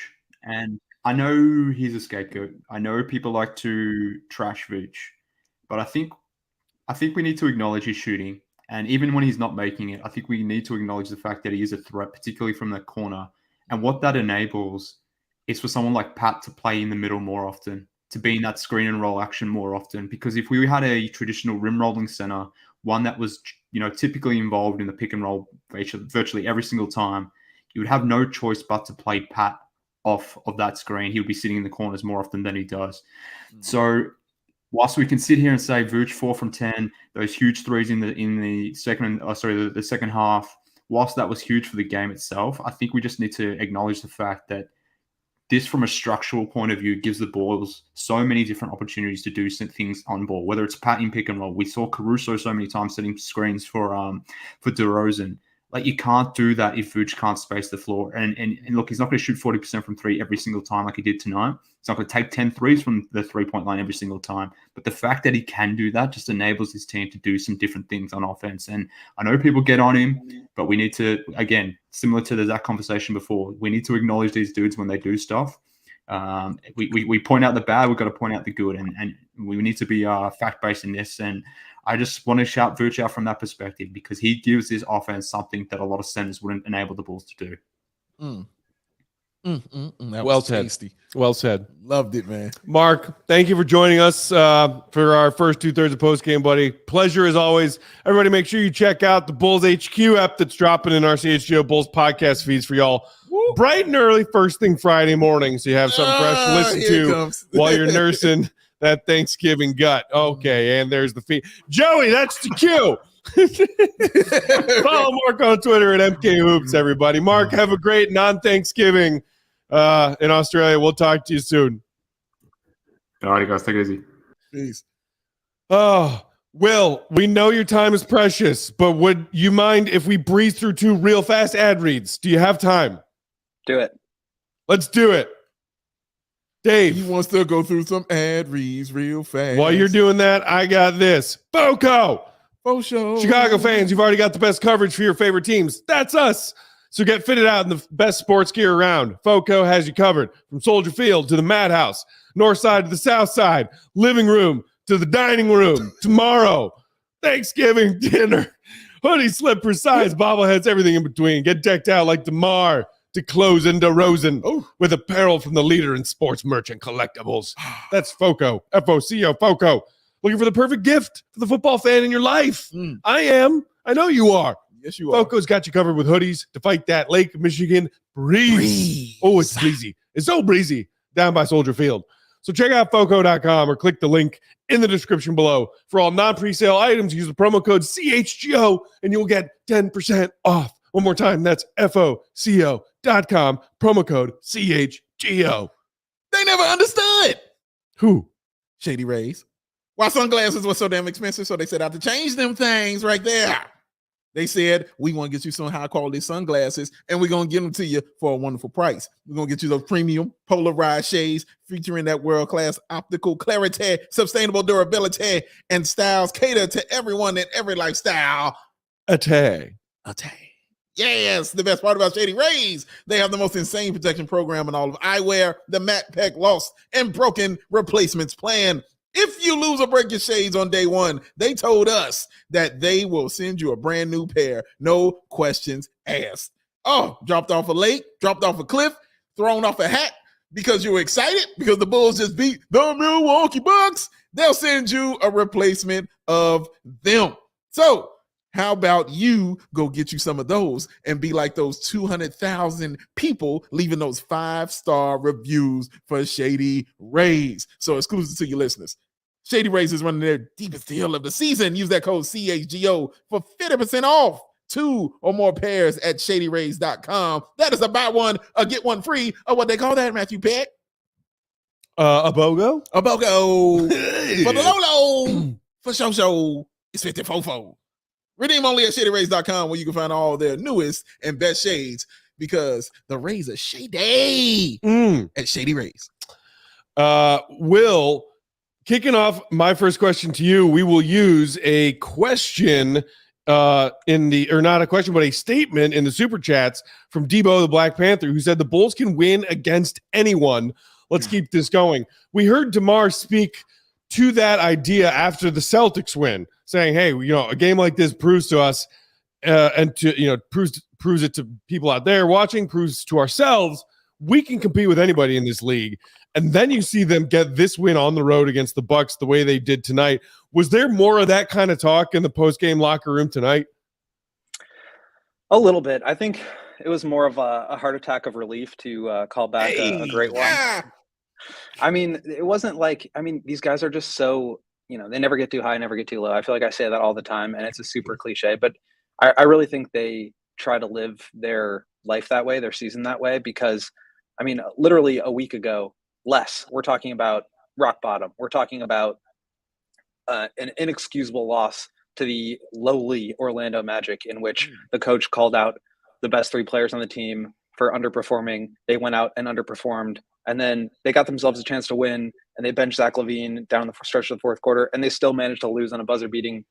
and I know he's a scapegoat. I know people like to trash Vooch, but I think we need to acknowledge his shooting. And even when he's not making it, I think we need to acknowledge the fact that he is a threat, particularly from the corner. And what that enables is for someone like Pat to play in the middle more often, to be in that screen and roll action more often. Because if we had a traditional rim rolling center, one that was, typically involved in the pick and roll virtually every single time, you would have no choice but to play Pat off of that screen. He would be sitting in the corners more often than he does. Mm-hmm. So whilst we can sit here and say Vooch 4 from 10, those huge threes in the second half, whilst that was huge for the game itself, I think we just need to acknowledge the fact that this, from a structural point of view, gives the Bulls so many different opportunities to do some things on ball, whether it's Pat in pick and roll. We saw Caruso so many times setting screens for DeRozan. Like, you can't do that if Vooch can't space the floor. And look, he's not going to shoot 40% from 3 every single time like he did tonight. He's not going to take 10 threes from the 3-point line every single time. But the fact that he can do that just enables his team to do some different things on offense. And I know people get on him, but we need to, again, similar to that conversation before, we need to acknowledge these dudes when they do stuff. We point out the bad, we've got to point out the good. And we need to be fact-based in this. And I just want to shout Vooch out from that perspective because he gives this offense something that a lot of centers wouldn't enable the Bulls to do. That well said. Tasty. Well said. Loved it, man. Mark, thank you for joining us for our first 2/3 of postgame, buddy. Pleasure as always. Everybody, make sure you check out the Bulls HQ app that's dropping in our CHGO Bulls podcast feeds for y'all. Woo. Bright and early, first thing Friday morning, so you have something fresh to listen to while you're nursing that Thanksgiving gut. Okay, and there's the feed. Joey, that's the cue. Follow Mark on Twitter at MK Hoops, everybody. Mark, have a great non-Thanksgiving in Australia. We'll talk to you soon. All right, guys. Take it easy. Peace. Oh, Will, we know your time is precious, but would you mind if we breeze through 2 real fast ad reads? Do you have time? Do it. Let's do it. Dave. He wants to go through some ad reads real fast. While you're doing that, I got this. FOCO. Show. Chicago fans, you've already got the best coverage for your favorite teams. That's us. So get fitted out in the best sports gear around. FOCO has you covered from Soldier Field to the Madhouse, north side to the south side, living room to the dining room, tomorrow, Thanksgiving dinner. Hoodie, slippers, size, bobbleheads, everything in between. Get decked out like DeMar DeRozan, DeRozan, with apparel from the leader in sports merchant collectibles. That's FOCO, F-O-C-O, FOCO. Looking for the perfect gift for the football fan in your life? I am. I know you are. Yes, you are. FOCO's got you covered with hoodies to fight that Lake Michigan breeze. Oh, it's breezy. It's so breezy down by Soldier Field. So check out FOCO.com or click the link in the description below. For all non-presale items, use the promo code CHGO and you'll get 10% off. One more time, that's FOCO.com, promo code CHGO. They never understood. Who? Shady Rays. Why sunglasses were so damn expensive, so they set out to change them things right there. They said, we want to get you some high-quality sunglasses, and we're going to get them to you for a wonderful price. We're going to get you those premium polarized shades featuring that world-class optical clarity, sustainable durability, and styles cater to everyone in every lifestyle. Atay. Yes, the best part about Shady Rays, they have the most insane protection program in all of eyewear, the Matte Pack Lost and Broken Replacements Plan. If you lose or break your shades on day one, they told us that they will send you a brand new pair. No questions asked. Oh, dropped off a lake, dropped off a cliff, thrown off a hat because you were excited because the Bulls just beat the Milwaukee Bucks. They'll send you a replacement of them. So how about you go get you some of those and be like those 200,000 people leaving those 5-star reviews for Shady Rays. So exclusive to your listeners. Shady Rays is running their deepest deal of the season. Use that code CHGO for 50% off 2 or more pairs at shadyrays.com. That is a buy one or get one free, or what they call that, Matthew Peck? A BOGO? A BOGO. For the Lolo. For show. It's 54. Redeem only at shadyrays.com, where you can find all their newest and best shades, because the Rays are shady at Shady Rays. Will, kicking off my first question to you, we will use a question not a question, but a statement in the super chats from Debo the Black Panther, who said the Bulls can win against anyone. Let's keep this going. We heard DeMar speak to that idea after the Celtics win, saying, hey, a game like this proves to us and to, proves it to people out there watching, proves to ourselves, we can compete with anybody in this league. And then you see them get this win on the road against the Bucks the way they did tonight. Was there more of that kind of talk in the post-game locker room tonight? A little bit. I think it was more of a heart attack of relief to call back a great one. Yeah. I mean, it wasn't like, these guys are just so, they never get too high, never get too low. I feel like I say that all the time, and it's a super cliche, but I really think they try to live their life that way, their season that way, because, literally a week ago, we're talking about rock bottom. We're talking about an inexcusable loss to the lowly Orlando Magic, in which the coach called out the best 3 players on the team for underperforming. They went out and underperformed, and then they got themselves a chance to win, and they benched Zach LaVine down the stretch of the fourth quarter, and they still managed to lose on a buzzer-beating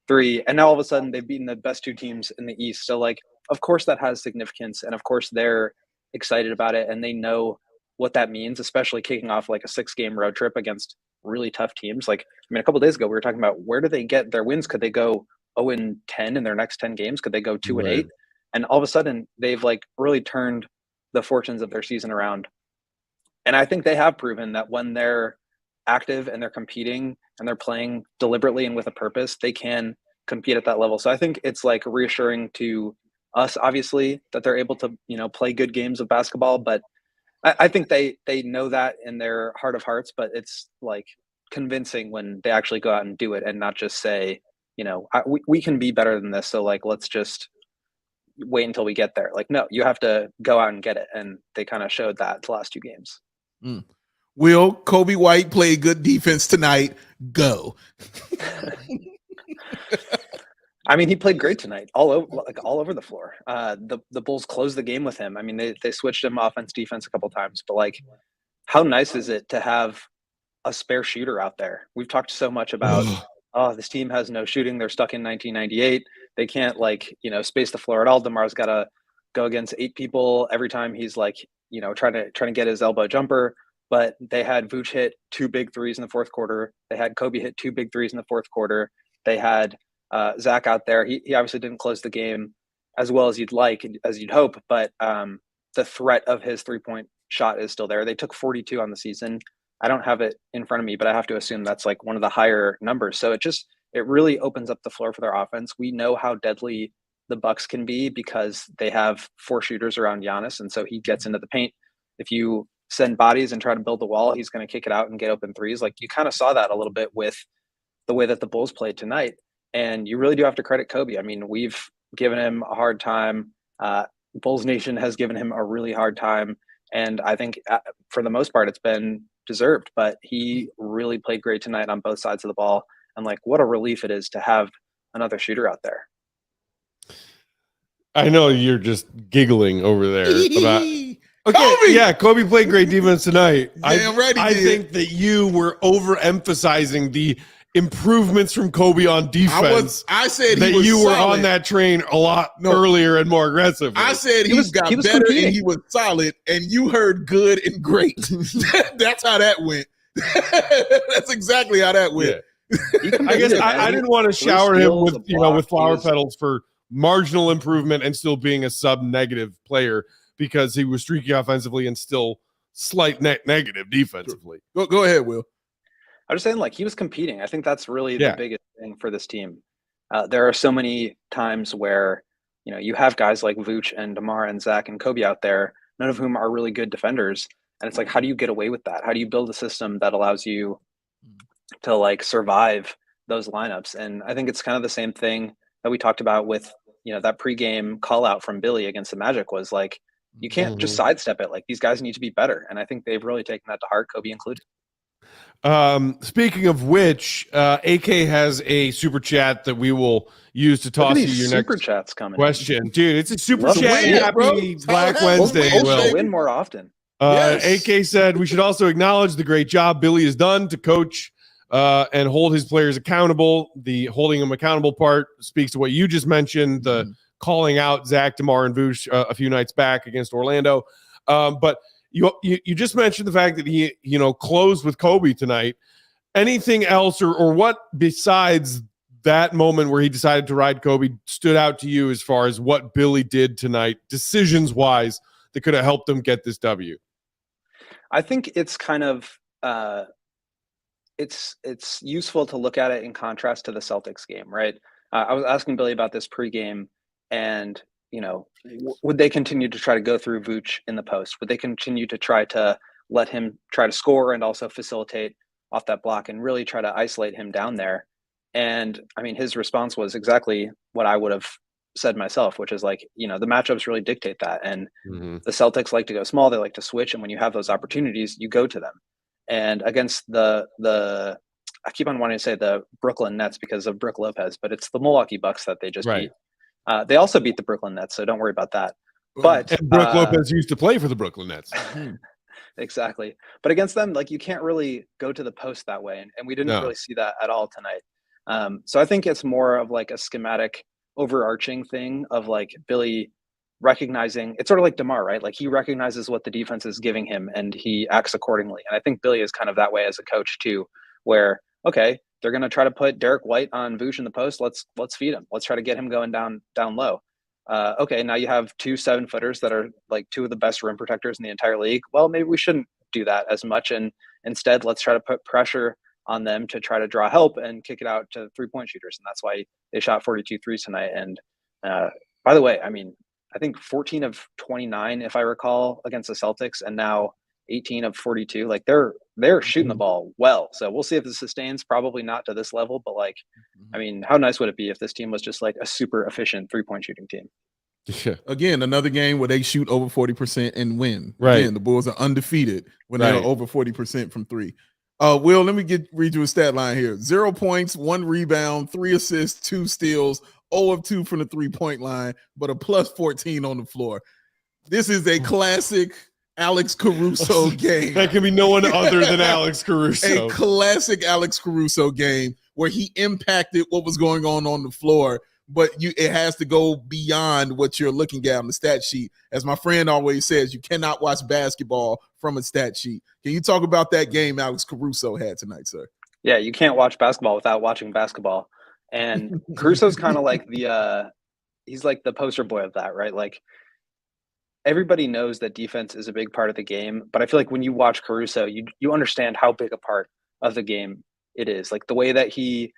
3. And now all of a sudden they've beaten the best 2 teams in the East. So, of course that has significance, and of course they're excited about it, and they know what that means, especially kicking off a 6-game road trip against really tough teams. A couple of days ago we were talking about, where do they get their wins? Could they go 0-10 in their next 10 games? Could they go 2-8? And all of a sudden they've really turned the fortunes of their season around. And I think they have proven that when they're active and they're competing and they're playing deliberately and with a purpose, they can compete at that level. So I think it's reassuring to us, obviously, that they're able to, play good games of basketball, but I think they know that in their heart of hearts, but it's convincing when they actually go out and do it and not just say, we can be better than this. So let's just wait until we get there. No, you have to go out and get it. And they kind of showed that the last 2 games. Will Coby White play good defense tonight? Go. He played great tonight, all over the floor. The Bulls closed the game with him. They switched him offense, defense a couple times, but how nice is it to have a spare shooter out there? We've talked so much about, this team has no shooting. They're stuck in 1998. They can't space the floor at all. DeMar's got to go against 8 people every time he's trying to get his elbow jumper. But they had Vooch hit 2 big threes in the fourth quarter. They had Coby hit 2 big threes in the fourth quarter. They had Zach out there. He obviously didn't close the game as well as you'd hope, but the threat of his 3-point shot is still there. They took 42 on the season. I don't have it in front of me, but I have to assume that's like one of the higher numbers. So it really opens up the floor for their offense. We know how deadly the Bucks can be because they have 4 shooters around Giannis, and so he gets into the paint. If you send bodies and try to build the wall, he's going to kick it out and get open threes. Like, you kind of saw that a little bit with the way that the Bulls played tonight. And you really do have to credit Coby. I mean, we've given him a hard time. Bulls Nation has given him a really hard time. And I think for the most part, it's been deserved. But he really played great tonight on both sides of the ball. And like, what a relief it is to have another shooter out there. I know you're just giggling over there about. Okay, Coby! yeah, Coby played great defense tonight. Damn right he I did. think that you were overemphasizing the improvements from Coby on defense. I said that he was you were solid. on that train a lot earlier and more aggressively. I said he got better competing. And he was solid, and you heard good and great. That's how that went. That's exactly how that went. Yeah. I guess I didn't want to shower him with with flower petals for marginal improvement and still being a sub-negative player because he was streaky offensively and still slight negative defensively. Go ahead, Will. I'm just saying, like, he was competing. I think that's really the biggest thing for this team. There are so many times where, you have guys like Vooch and DeMar and Zach and Coby out there, none of whom are really good defenders. And it's like, how do you get away with that? How do you build a system that allows you to like survive those lineups? And I think it's kind of the same thing that we talked about with, that pregame call out from Billy against the Magic was like, you can't just sidestep it. Like, these guys need to be better. And I think they've really taken that to heart, Coby included. Speaking of which, AK has a super chat that we will use to toss you your super next chats coming question. Dude, it's a super Love chat. it, Happy bro. Black We'll Wednesday. We'll win more often. Yes. AK said we should also acknowledge the great job Billy has done to coach and hold his players accountable. The holding them accountable part speaks to what you just mentioned, the calling out Zach, DeMar, and Vooch a few nights back against Orlando. But you just mentioned the fact that he closed with Coby tonight. Anything else or what besides that moment where he decided to ride Coby stood out to you as far as what Billy did tonight, decisions wise, that could have helped them get this W? I think it's kind of it's useful to look at it in contrast to the Celtics game, right? I was asking Billy about this pregame, and would they continue to try to go through Vooch in the post? Would they continue to try to let him try to score and also facilitate off that block and really try to isolate him down there? And I mean, his response was exactly what I would have said myself, which is like, the matchups really dictate that. And the Celtics like to go small. They like to switch. And when you have those opportunities, you go to them. And against the I keep on wanting to say the Brooklyn Nets because of Brook Lopez, but it's the Milwaukee Bucks that they just beat. They also beat the Brooklyn Nets, so don't worry about that. But and Brook Lopez used to play for the Brooklyn Nets. Exactly. But against them, like, you can't really go to the post that way. And we didn't really see that at all tonight. So I think it's more of like a schematic overarching thing of like Billy recognizing, it's sort of like DeMar, right? Like, he recognizes what the defense is giving him and he acts accordingly. And I think Billy is kind of that way as a coach too, where, okay, they're going to try to put Derek White on Vooch in the post. Let's feed him. Let's try to get him going down low. Okay, now you have 2 7-footers that are like 2 of the best rim protectors in the entire league. Well, maybe we shouldn't do that as much. And instead, let's try to put pressure on them to try to draw help and kick it out to 3-point shooters. And that's why they shot 42 threes tonight. And by the way, I mean, I think 14 of 29, if I recall, against the Celtics, and now 18 of 42. Like, they're shooting the ball well. So we'll see if this sustains. Probably not to this level, but like, I mean, how nice would it be if this team was just like a super efficient 3-point shooting team? Yeah. Again, another game where they shoot over 40% and win. Right. Again, the Bulls are undefeated when they're over 40% from 3. Will, let me read you a stat line here. 0 points, 1 rebound, 3 assists, 2 steals, 0 of 2 from the 3-point line, but a plus 14 on the floor. This is a classic Alex Caruso game. That can be no one other than Alex Caruso. A classic Alex Caruso game where he impacted what was going on the floor, but it has to go beyond what you're looking at on the stat sheet. As my friend always says, you cannot watch basketball from a stat sheet. Can you talk about that game Alex Caruso had tonight, sir? Yeah, you can't watch basketball without watching basketball. And Caruso's kind of like he's like the poster boy of that, right? Like everybody knows that defense is a big part of the game, but I feel like when you watch Caruso, you understand how big a part of the game it is. Like the way that he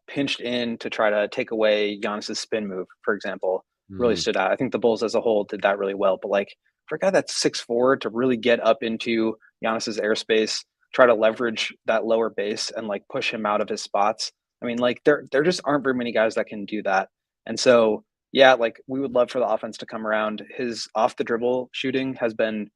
pinched in to try to take away Giannis's spin move, for example, really stood out. I think the Bulls as a whole did that really well. But like for a guy that's 6'4" to really get up into Giannis's airspace, try to leverage that lower base and like push him out of his spots. I mean, like there just aren't very many guys that can do that. And so yeah, like we would love for the offense to come around. His off the dribble shooting has been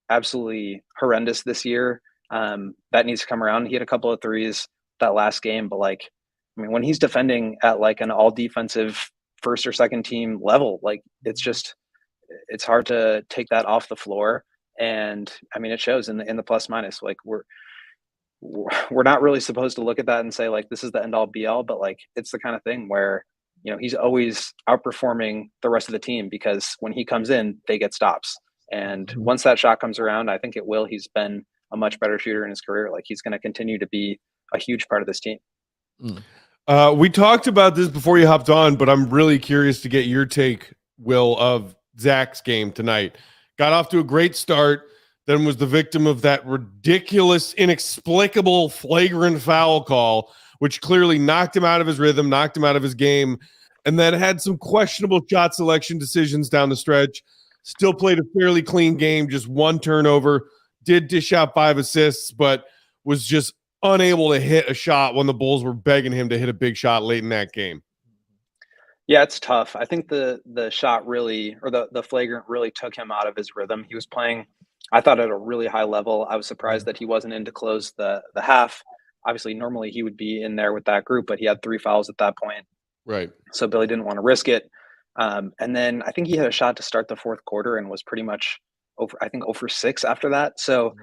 absolutely horrendous this year. That needs to come around. He had a couple of threes that last game, but like, I mean, when he's defending at like an all defensive first or second team level, like it's hard to take that off the floor. And I mean, it shows in the plus minus. Like we're not really supposed to look at that and say like this is the end all be all, but like it's the kind of thing where he's always outperforming the rest of the team because when he comes in, they get stops. And once that shot comes around, I think it will. He's been a much better shooter in his career. Like he's going to continue to be a huge part of this team. We talked about this before you hopped on, but I'm really curious to get your take, Will, of Zach's game tonight. Got off to a great start, then was the victim of that ridiculous, inexplicable, flagrant foul call, which clearly knocked him out of his rhythm, knocked him out of his game, and then had some questionable shot selection decisions down the stretch. Still played a fairly clean game, just one turnover, did dish out 5 assists, but was just unable to hit a shot when the Bulls were begging him to hit a big shot late in that game. Yeah, it's tough. I think the shot really, or the flagrant really took him out of his rhythm. He was playing, I thought, at a really high level. I was surprised that he wasn't in to close the half. Obviously, normally he would be in there with that group, but he had 3 fouls at that point. Right. So Billy didn't want to risk it. And then I think he had a shot to start the fourth quarter and was pretty much over 6 after that. So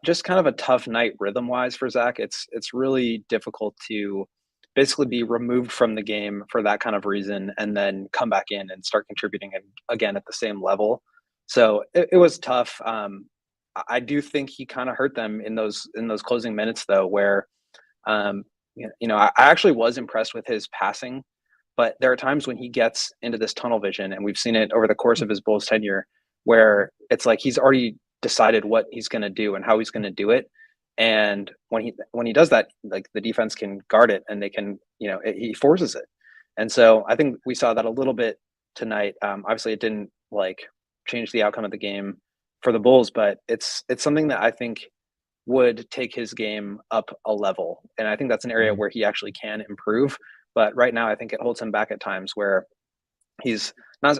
just kind of a tough night rhythm wise for Zach. It's really difficult to basically be removed from the game for that kind of reason and then come back in and start contributing again at the same level. So it was tough. I do think he kind of hurt them in those closing minutes though, where I actually was impressed with his passing, but there are times when he gets into this tunnel vision, and we've seen it over the course of his Bulls tenure, where it's like he's already decided what he's going to do and how he's going to do it. And when he does that, like the defense can guard it and they can, he forces it. And so I think we saw that a little bit tonight. Obviously it didn't like change the outcome of the game for the Bulls, but it's something that I think would take his game up a level. And I think that's an area where he actually can improve. But right now I think it holds him back at times where it's not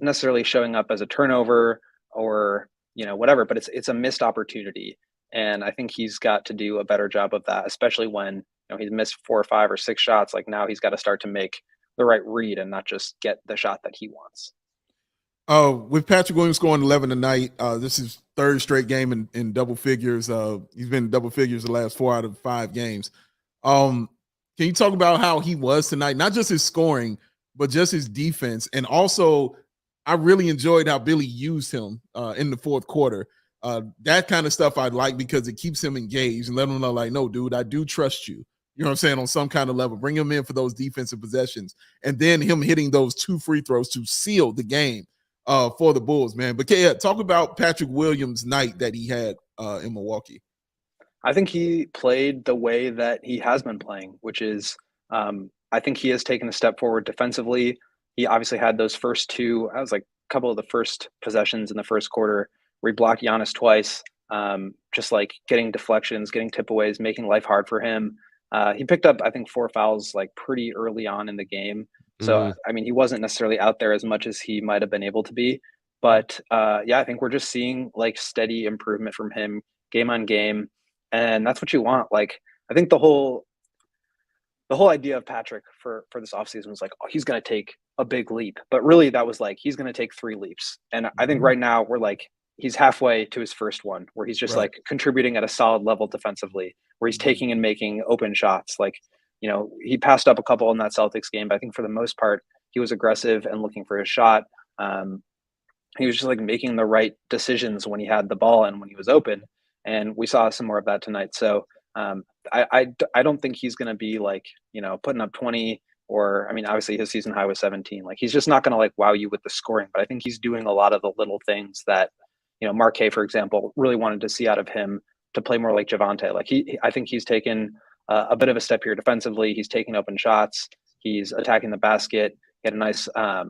necessarily showing up as a turnover or, whatever, but it's a missed opportunity. And I think he's got to do a better job of that, especially when, he's missed 4 or 5 or 6 shots. Like now he's got to start to make the right read and not just get the shot that he wants. With Patrick Williams scoring 11 tonight, this is 3rd straight game in double figures. He's been in double figures the last 4 out of 5 games. Can you talk about how he was tonight? Not just his scoring, but just his defense. And also, I really enjoyed how Billy used him in the fourth quarter. That kind of stuff I like because it keeps him engaged and let him know, like, no, dude, I do trust you. You know what I'm saying? On some kind of level, bring him in for those defensive possessions. And then him hitting those 2 free throws to seal the game for the Bulls, man. But yeah, talk about Patrick Williams' night that he had in Milwaukee. I think he played the way that he has been playing, which is I think he has taken a step forward defensively. He obviously had those first 2, I was like a couple of the first possessions in the first quarter where he blocked Giannis twice, just like getting deflections, getting tip-aways, making life hard for him. He picked up, I think, 4 fouls like pretty early on in the game. So, I mean, he wasn't necessarily out there as much as he might have been able to be. But, I think we're just seeing like steady improvement from him game on game. And that's what you want. Like, I think the whole idea of Patrick for this offseason was like, oh, he's going to take a big leap. But really that was like, he's going to take 3 leaps. And I think right now we're like, he's halfway to his first one where he's just like contributing at a solid level defensively, where he's taking and making open shots. Like, he passed up a couple in that Celtics game, but I think for the most part, he was aggressive and looking for his shot. He was just like making the right decisions when he had the ball and when he was open. And we saw some more of that tonight. So I don't think he's going to be like, putting up 20 or, I mean, obviously his season high was 17. Like he's just not going to like wow you with the scoring, but I think he's doing a lot of the little things that, Mark K, for example, really wanted to see out of him to play more like Javonte. Like I think he's taken a bit of a step here defensively. He's taking open shots. He's attacking the basket. He had a nice, a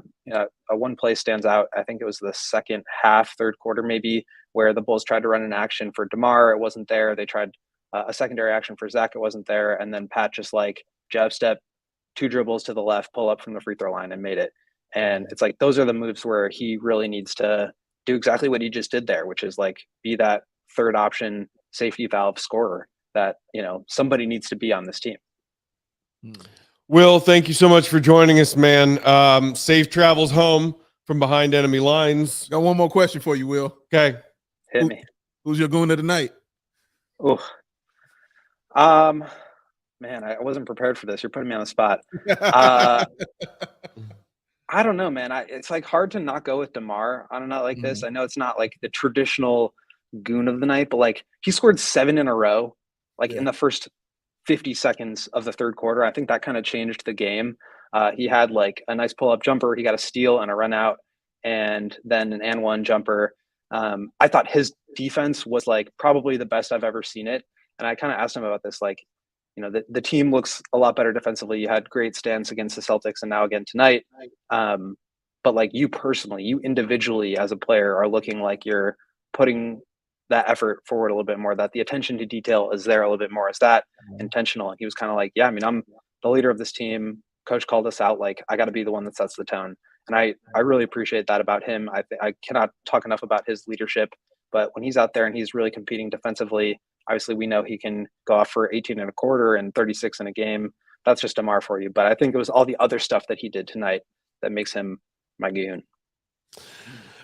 one play stands out. I think it was the second half, third quarter maybe, where the Bulls tried to run an action for DeMar. It wasn't there. They tried a secondary action for Zach. It wasn't there. And then Pat just like jab step, 2 dribbles to the left, pull up from the free throw line and made it. And it's like, those are the moves where he really needs to do exactly what he just did there, which is like be that third option safety valve scorer that, somebody needs to be on this team. Will, thank you so much for joining us, man. Safe travels home from behind enemy lines. Got one more question for you, Will. Okay. Hit me. Who's your goon of the night? Oh, man, I wasn't prepared for this. You're putting me on the spot. I don't know, man. It's like hard to not go with DeMar on a night like this. I know it's not like the traditional goon of the night, but like he scored 7 in a row, like in the first 50 seconds of the third quarter. I think that kind of changed the game. He had like a nice pull-up jumper. He got a steal and a run out, and then an and one jumper. I thought his defense was like probably the best I've ever seen it. And I kind of asked him about this, like, the team looks a lot better defensively. You had great stands against the Celtics and now again tonight. But like you personally, you individually as a player are looking like you're putting that effort forward a little bit more, that the attention to detail is there a little bit more. Is that intentional? And he was kind of like, yeah, I mean, I'm the leader of this team. Coach called us out. Like, I got to be the one that sets the tone. And I really appreciate that about him. I cannot talk enough about his leadership, but when he's out there and he's really competing defensively, obviously we know he can go off for 18 and a quarter and 36 in a game. That's just DeMar for you. But I think it was all the other stuff that he did tonight that makes him my goon.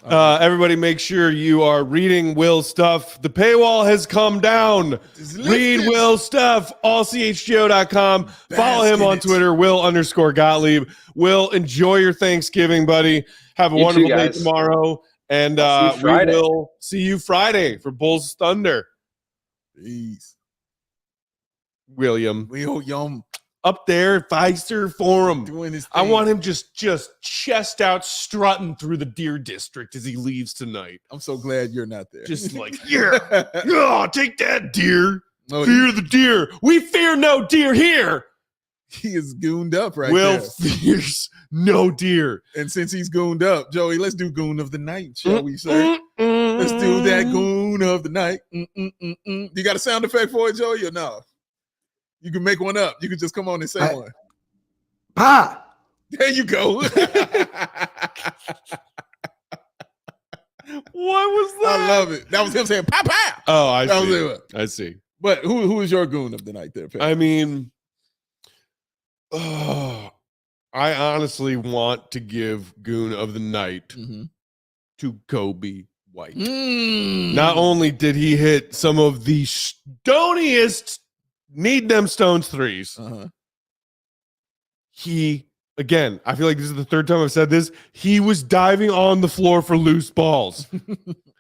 Everybody make sure you are reading Will's stuff. The paywall has come down. Read Will's stuff, allchgo.com. Follow him on Twitter, Will_Gottlieb. Will, enjoy your Thanksgiving, buddy. Have a wonderful day tomorrow. And we will see you Friday for Bulls Thunder. Peace. William. William. Up there at Pfizer Forum. Doing his thing. I want him just chest out strutting through the Deer District as he leaves tonight. I'm so glad you're not there. Just like, yeah, take that, deer. Fear the deer. We fear no deer here. He is gooned up right Will there. fears no deer. And since he's gooned up, Joey, let's do goon of the night, shall we, sir? Let's do that goon of the night. You got a sound effect for it, Joey, or no? You can make one up. You can just come on and say one. Pa. There you go. What was that? I love it. That was him saying "pa pa." Oh, I That see. was it. I see. But who is your goon of the night there, Pat? I mean, I honestly want to give goon of the night to Coby White. Not only did he hit some of the stoniest need them stones threes, he, again, I feel like this is the third time I've said this, he was diving on the floor for loose balls.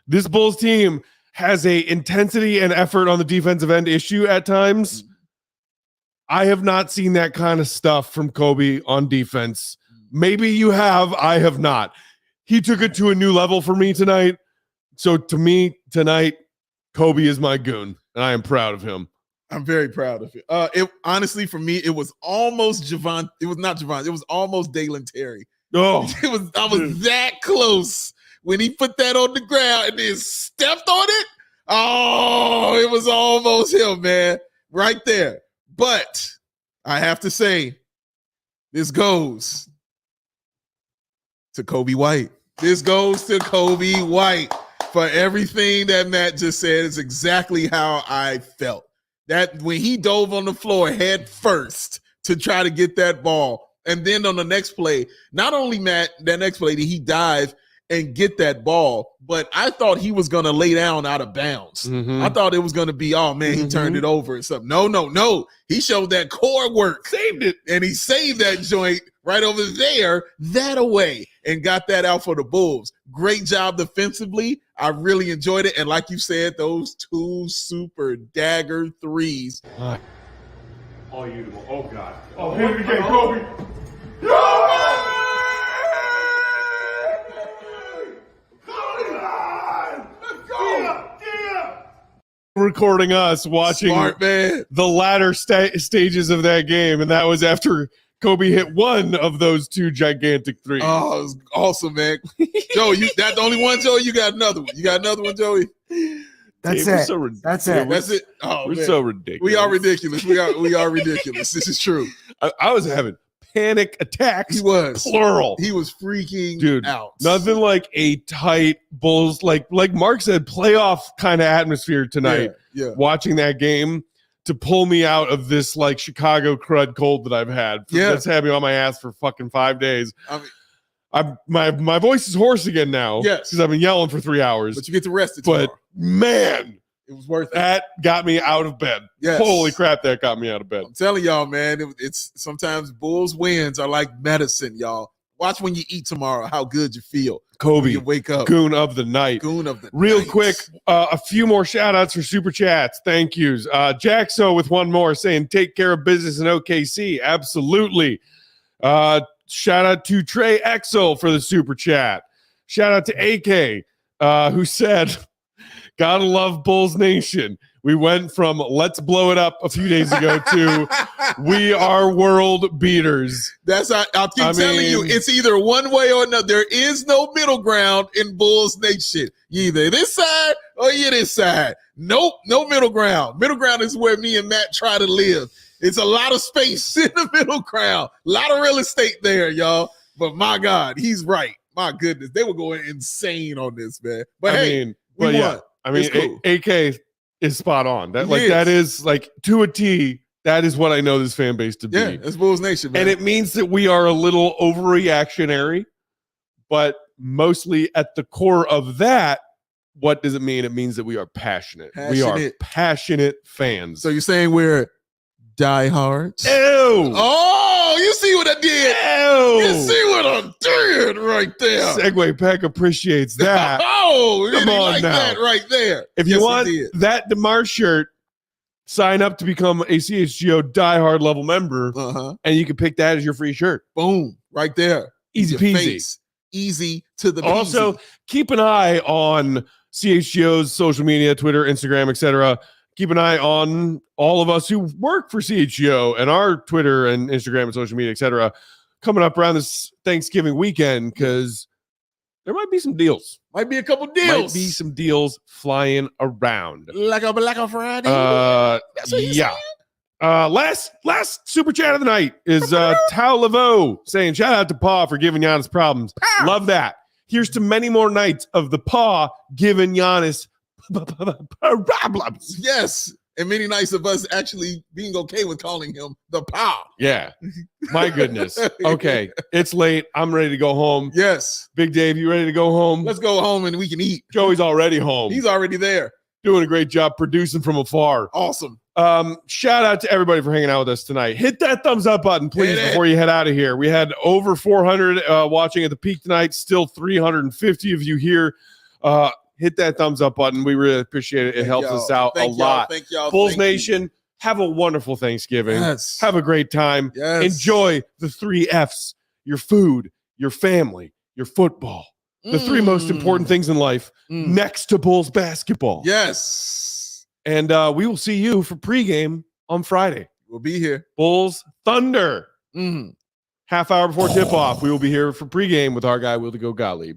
This Bulls team has a intensity and effort on the defensive end issue at times. I have not seen that kind of stuff from Coby on defense. Maybe you have. I have not. He took it to a new level for me tonight. So to me tonight, Coby is my goon, and I am proud of him. I'm very proud of it. It honestly, for me, it was almost Javon. It was not Javon. It was almost Dalen Terry. Oh, I was that close when he put that on the ground and then stepped on it. Oh, it was almost him, man, right there. But I have to say, this goes to Coby White. This goes to Coby White for everything that Matt just said. Is exactly how I felt. That when he dove on the floor head first to try to get that ball, and then on the next play, not only that next play did he dive and get that ball, but I thought he was going to lay down out of bounds. I thought it was going to be, oh, man, he turned it over or something. No. He showed that core work. Saved it. And he saved that joint right over there, that away, and got that out for the Bulls. Great job defensively. I really enjoyed it. And like you said, those 2 super dagger threes. Oh, God. Oh, hit it again, Coby. Recording us watching Smart, man. the latter stages of that game, and that was after Coby hit one of those 2 gigantic threes. Oh, it was awesome, man. Joe, that's the only one, Joe? You got another one. You got another one, Joey? That's We're it. so That's it. That's it. Oh, We're man. so ridiculous. We are ridiculous. We are ridiculous. This is true. I was having panic attacks. He was. Plural. He was freaking Dude, out. nothing like a tight Bulls, like Mark said, playoff kind of atmosphere tonight. Yeah. Watching that game to pull me out of this like Chicago crud cold that I've had. Yeah. That's had me on my ass for fucking 5 days. I mean, my voice is hoarse again now. Yes. Because I've been yelling for 3 hours. but you get to rest it tomorrow. But man, It was worth it. that got me out of bed. Yes. Holy crap, that got me out of bed. I'm telling y'all, man, it's sometimes Bulls wins are like medicine, y'all. Watch when you eat tomorrow how good you feel. When you Kobe, wake up. goon of the night. Goon of the Real night. quick, a few more shout outs for super chats. Thank yous. Jaxo with one more saying, take care of business in OKC. Absolutely. Shout out to Trey Exel for the super chat. Shout out to AK, who said, gotta love Bulls Nation. We went from let's blow it up a few days ago to we are world beaters. I'll keep telling you, it's either one way or another. There is no middle ground in Bulls Nation. You either this side or you this side. Nope, no middle ground. Middle ground is where me and Matt try to live. It's a lot of space in the middle ground. A lot of real estate there, y'all. But my God, he's right. My goodness, they were going insane on this, man. But we won. I mean, It's cool. AK is spot on. That He that is. is like to a T. That is what I know this fan base to be. Yeah, it's Bulls Nation, man. And it means that we are a little overreactionary, but mostly at the core of that, what does it mean? It means that we are passionate. We are Passionate. passionate fans. So you're saying we're diehards? Ew! Oh, you see what I did? Ew! You see what I did right there? Segway Peck appreciates that. Oh, Come really on like now. that right there. If you Yes, want I did. that DeMar shirt, sign up to become a CHGO diehard level member, and you can pick that as your free shirt. Boom, right there. Easy Your peasy. face. Easy to the Also, peasy. keep an eye on CHGO's social media, Twitter, Instagram, etc. Keep an eye on all of us who work for CHGO and our Twitter and Instagram and social media, etc. Coming up around this Thanksgiving weekend, because there might be some deals. Might be a couple deals. Might be some deals flying around. like a Black Friday. That's what you're Yeah. Last super chat of the night is Tao Laveau saying, shout out to Paw for giving Giannis problems. Love that. Here's to many more nights of the Paw giving Giannis problems. Yes. And many nights of us actually being okay with calling him the Pow. Yeah. My goodness. Okay. It's late. I'm ready to go home. Yes. Big Dave, you ready to go home? Let's go home and we can eat. Joey's already home. He's already there. Doing a great job producing from afar. Awesome. Shout out to everybody for hanging out with us tonight. Hit that thumbs up button, please, Hit it. before you head out of here. We had over 400 watching at the peak tonight. Still 350 of you here. Hit that thumbs up button. We really appreciate it. It helps us out a lot. Thank y'all. Bulls Thank you. Nation, have a wonderful Thanksgiving. Yes. Have a great time. Yes. Enjoy the 3 F's: your food, your family, your football. The 3 most important things in life next to Bulls basketball. Yes. And we will see you for pregame on Friday. We'll be here. Bulls Thunder. Mm. Half hour before tip-off, we will be here for pregame with our guy, Will to Go Gottlieb.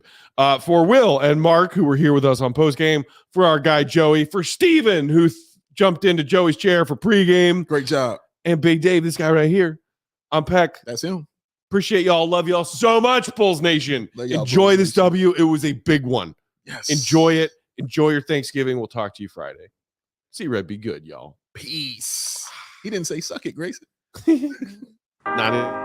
For Will and Mark, who were here with us on postgame. For our guy, Joey. For Steven, who jumped into Joey's chair for pregame. Great job. And Big Dave, this guy right here. I'm Peck. That's him. Appreciate y'all. Love y'all so much, Bulls Nation. Love y'all, Enjoy Bulls this Nation. W. It was a big one. Yes. Enjoy it. Enjoy your Thanksgiving. We'll talk to you Friday. See Red. Be good, y'all. Peace. He didn't say suck it, Grayson. Not it.